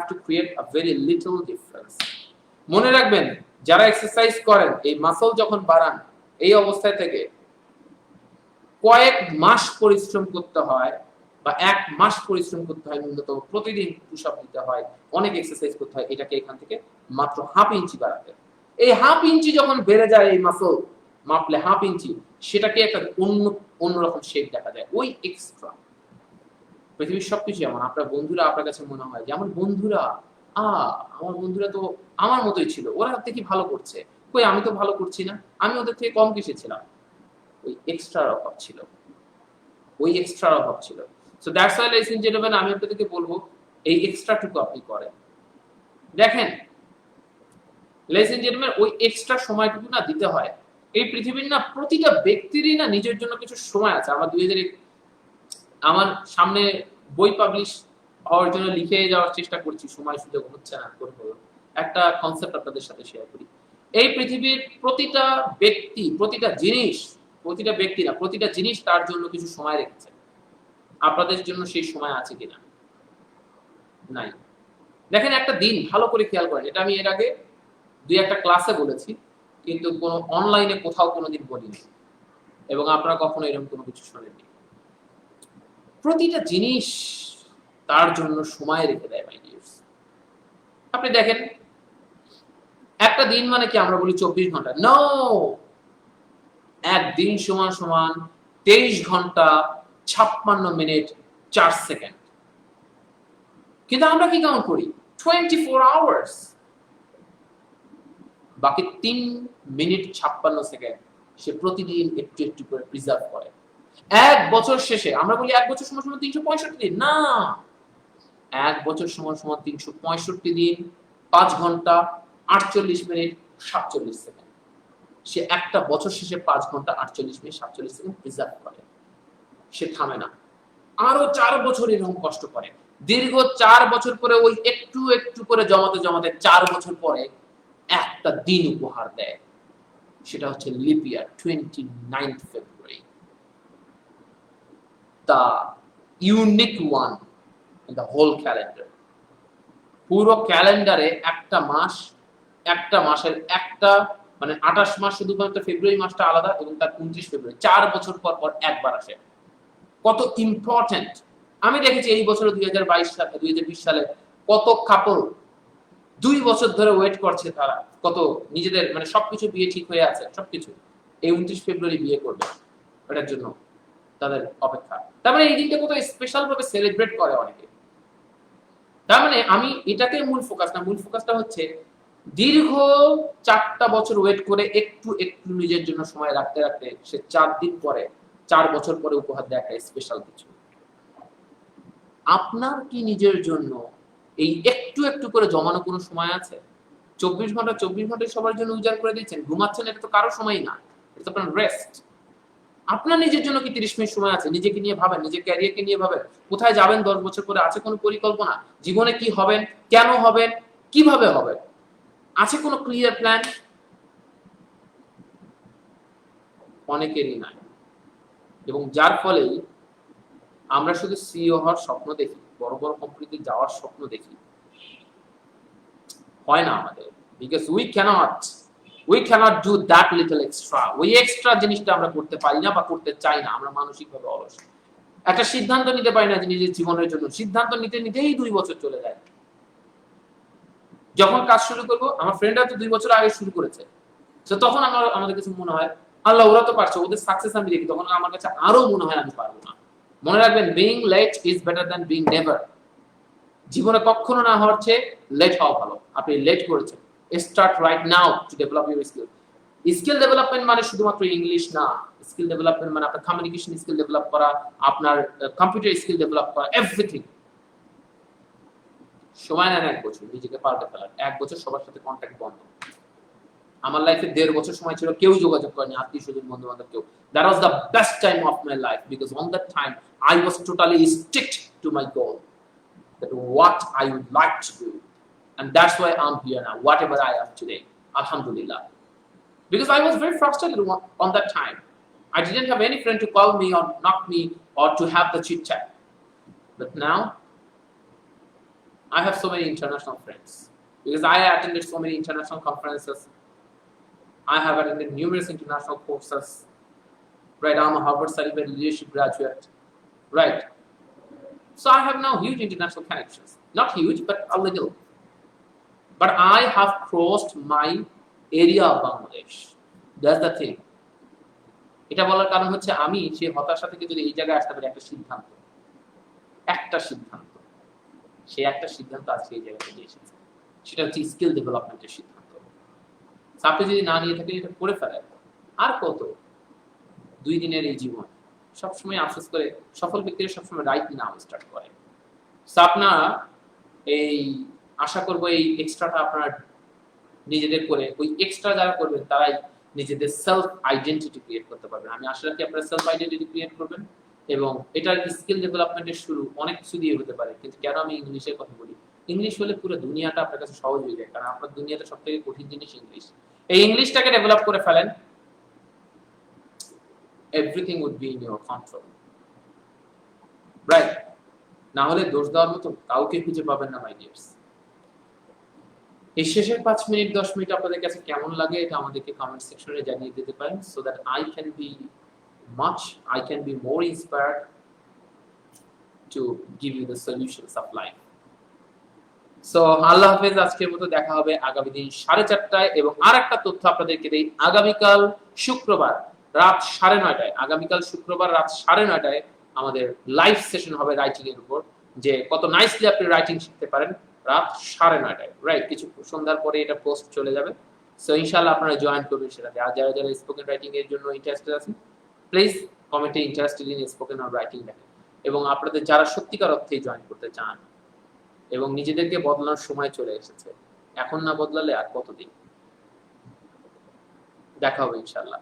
to create a very little difference. মনে রাখবেন, যারা এক্সারসাইজ করেন, এই মাসল যখন বাড়ান, এই অবস্থায় থেকে কয়েক মাস পরিশ্রম করতে হয়, বা 1 মাস পরিশ্রম করতে হয় ন্যূনতম, প্রতিদিন পুশ আপ দিতে হয়, অনেক এক্সারসাইজ করতে হয়, এটাকে এখান থেকে মাত্র হাফ ইঞ্চি বাড়াতে। এই হাফ ইঞ্চি যখন বেড়ে যায়, এই মাসল মাপলে হাফ ইঞ্চি, সেটাকে একটা অন্যরকম শেপ দেখা যায়, ওই এক্সট্রা। পৃথিবীর সবকিছু এমন, আপনার বন্ধুরা আপনার কাছে মনে হয় যে আমার বন্ধুরা তো আমার মতোই ছিল, ওরা দেখি ভালো করছে, কই আমি তো ভালো করছি না, আমি ওদের থেকে কম কিসে ছিলাম? ওই এক্সট্রার অভাব ছিল। So that's why ladies and gentlemen, আমি আপনাদেরকে বলবো এই এক্সট্রাটুকু আপনি করেন। দেখেন ladies and gentlemen, ওই এক্সট্রা সময়টুকু না দিতে হয়। এই পৃথিবীর না প্রতিটা ব্যক্তিরই না নিজের জন্য কিছু সময় আছে। আমার সামনে বই পাবলিশ হওয়ার জন্য লিখে যাওয়ার চেষ্টা করছি, সময় সুযোগ হচ্ছে না। একটা কনসেপ্ট আপনাদের সাথে শেয়ার করি। এই পৃথিবীর প্রতিটা ব্যক্তি, প্রতিটা জিনিস তার জন্য কিছু সময় রেখেছে। আপনাদের জন্য সেই সময় আছে কিনা? নাই। দেখেন একটা দিন ভালো করে খেয়াল করেন, এটা আমি এর আগে দুই একটা ক্লাসে বলেছি, কিন্তু কোনো অনলাইনে কোথাও কোনোদিন বলিনি, এবং আপনারা কখনো এরকম কোনো কিছু শোনেননি। প্রতিটা জিনিস তার জন্য সময় রেখে দেয় মাই ডিয়ার্স। আপনি দেখেন একটা দিন মানে কি আমরা বলি 24 ঘন্টা, নো, একদিন সমান সমান 23 ঘন্টা 56 মিনিট 4 সেকেন্ড। কিন্তু আমরা কি কাউন্ট করি 24 আওয়ার্স, বাকি 3 মিনিট 56 সেকেন্ড সে প্রতিদিন একটু একটু করে প্রিজার্ভ করে। এক বছর শেষে আমরা বলি এক বছর সমান সমান 365 দিন, না, এক বছর সমান সমান 365 দিন 5 ঘন্টা 48 মিনিট 47 সেকেন্ড। সে একটা বছর শেষে 5 ঘন্টা 48 মিনিট 47 সেকেন্ড প্রিজার্ভ করে, সে থামে না, আরো 4 বছর এরকম কষ্ট করে, দীর্ঘ 4 বছর পরে ওই একটু একটু করে জমাতে জমাতে 4 বছর পরে একটা দিন উপহার দেয়, সেটা হচ্ছে leap year 29 February, the unique one in the whole calendar. পুরো ক্যালেন্ডারে একটা মাসের একটা মানে 28 মাস শুধুমাত্র ফেব্রুয়ারি মাসটা আলাদা, এবং তার 29 ফেব্রুয়ারি 4 বছর পর পর একবার আসে। কত ইম্পর্টেন্ট। আমি দেখেছি এই বছর 2020 সালে কত কাপল 2 বছর ধরে ওয়েট করছে, তারা কত নিজেদের মানে সবকিছু বিয়ে ঠিক হয়ে আছে, সবকিছু এই 29 ফেব্রুয়ারি বিয়ে করবে, এটার জন্য তাদের অপেক্ষা। তার মানে এই দিনটা কত স্পেশাল ভাবে সেলিব্রেট করে অনেকে। তার মানে আমি এটাকে মূল ফোকাস না, মূল ফোকাসটা হচ্ছে দীর্ঘ 4টা বছর ওয়েট করে একটু একটু নিজের জন্য সময় রাখতে রাখতে সে 4 দিন পরে 4 বছর পরে উপহার দেয় একটা স্পেশাল কিছু। আপনার কি নিজের জন্য এই একটু একটু করে জমানো কোনো সময় আছে? 24 ঘন্টা সবার জন্য উজাড় করে দিচ্ছেন, ঘুমাচ্ছেন, এটা তো কারো সময়ই না, এটা তো আপনার রেস্ট। আপনার নিজের জন্য কি 30 মিনিট সময় আছে? নিজেকে নিয়ে ভাবেন, নিজের ক্যারিয়ারকে নিয়ে ভাবেন, কোথায় যাবেন 10 বছর পরে, আছে কোনো পরিকল্পনা? জীবনে কি হবেন, কেন হবেন, কিভাবে হবেন, আছে কোনো ক্লিয়ার প্ল্যান? অনেকেরই নাই, এবং যার ফলেই আমরা শুধু সিইও হওয়ার স্বপ্ন দেখি, বড় বড় কোম্পানিতে যাওয়ার স্বপ্ন দেখি, হয় না আমাদের, because we cannot do that little extra. ওই এক্সট্রা জিনিসটা আমরা করতে পারি না বা করতে চাই না, আমরা মানসিকভাবে অলস। একটা সিদ্ধান্ত নিতে পারি না যে নিজের জীবনের জন্য, সিদ্ধান্ত নিতে নিতেই 2 বছর চলে যায়। যখন কাজ শুরু করব, আমার ফ্রেন্ডরা তো 2 বছর আগে শুরু করেছে, তো তখন আমাদের কাছে মনে হয় আল্লাহ ওরা তো পারছে, ওদের সাকসেস আমি দেখি, তখন আমার কাছে আরো মনে হয় আমি পারবো না। মনে রাখবেন, being late is better than being never. জীবনে কখনো না হওয়ার চেয়ে লেট হওয়া ভালো। আপনি লেট করেছেন, start right now to develop your skill. Skill development মানে শুধুমাত্র ইংলিশ না, স্কিল ডেভেলপমেন্ট মানে আপনার কমিউনিকেশন স্কিল ডেভেলপ করা, আপনার কম্পিউটার স্কিল ডেভেলপ করা, এভরিথিং। সময় নেন 1 বছর নিজেকে পাল্টে ফেলার। 1 বছর সবার সাথে কন্ট্যাক্ট বন্ধ। আমার লাইফে 1.5 বছর সময় ছিল, কেউ যোগাযোগ করেনি, আত্মীয় স্বজন বন্ধু বান্ধব কেউ। That was the best time of my life, because on that time I was totally sticked to my goal, that what I would like to do, and that's why I'm here now, whatever I am today, alhamdulillah. Because I was very frustrated on that time. I didn't have any friend to call me or knock me or to have the chit chat, but now I have so many international friends, because I attended so many international conferences, I have attended numerous international courses, right? I'm a Harvard certified leadership graduate, right? So I have now huge international connections. Not huge, but a little. But I have crossed my area of Bangladesh. That's the thing. এটা বলার কারণ হচ্ছে আমি সেই হতাশা থেকে যদি এই জায়গায় আসতে পারি, একটা সিদ্ধান্ত, সেই একটা সিদ্ধান্ত আজকে এই জায়গায় নিয়ে এসেছে, সেটা হচ্ছে স্কিল ডেভেলপমেন্টের সিদ্ধান্ত। আপনি যদি না নিয়ে থাকেন, এটা করে ফেলেন। আর কত 2 দিনের এই জীবন, সবসময় আফসোস করে সফল ব্যক্তিরা সবসময় রাইট নাও স্টার্ট করে। আপনারা এই আশা করবো এই এক্সট্রাটা আপনারা নিজেদের করে, ওই এক্সট্রা যারা করবেন তারাই নিজেদের সেলফ আইডেন্টিটি ক্রিয়েট করতে পারবেন। আমি আশা রাখি আপনারা সেলফ আইডেন্টিটি ক্রিয়েট করবেন, এবং এটার স্কিল ডেভেলপমেন্টের শুরু অনেক কিছু দিয়ে হতে পারে। কিন্তু কেন আমি ইংলিশের কথা বলি, ইংলিশ হলে পুরো দুনিয়াটা আপনার কাছে সহজ হয়ে যায়, কারণ আপনার দুনিয়াতে সব থেকে কঠিন জিনিস ইংলিশ। এই ইংলিশটাকে ডেভেলপ করে ফেলেন, everything would be in your control, right? না হলে দোষ দেওয়ার মতো কাউকে খুঁজে পাবেন না মাই ডিয়ার্স। এই শেষের 5 মিনিট 10 মিনিট আপনাদের কাছে কেমন লাগে এটা আমাদেরকে কমেন্ট সেকশনে জানিয়ে দিতে পারেন, so that I can be more inspired to give you the solutions of life. So আল্লাহ হাফেজ, আজকের মতো দেখা হবে আগামী দিন 4:30টায়। এবং আরেকটা তথ্য আপনাদেরকে দেই, আগামীকাল শুক্রবার রাত 9:30টায়, আগামীকাল শুক্রবার রাত 9:30টায় আমাদের লাইভ সেশন হবে রাইটিং এর উপর, যে কত নাইসলি আপনি রাইটিং শিখতে পারেন, রাত 9:30টায়, রাইট? কিছু সন্ধ্যার পরে এটা পোস্ট চলে যাবে। সো ইনশাআল্লাহ আপনারা জয়েন করবেন সেটাতে। আর যারা যারা স্পোকেন রাইটিং এর জন্য ইন্টারেস্টেড আছেন, প্লিজ কমেন্টে interested in spoken or writing লেখেন। এবং আপনাদের যারা সত্যিকার অর্থেই জয়েন করতে চান এবং নিজেদেরকে বদলানোর সময় চলে এসেছে, এখন না বদলালে আর কতদিন। দেখা হবে ইনশাআল্লাহ।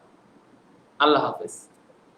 আল্লাহ হাফেজ।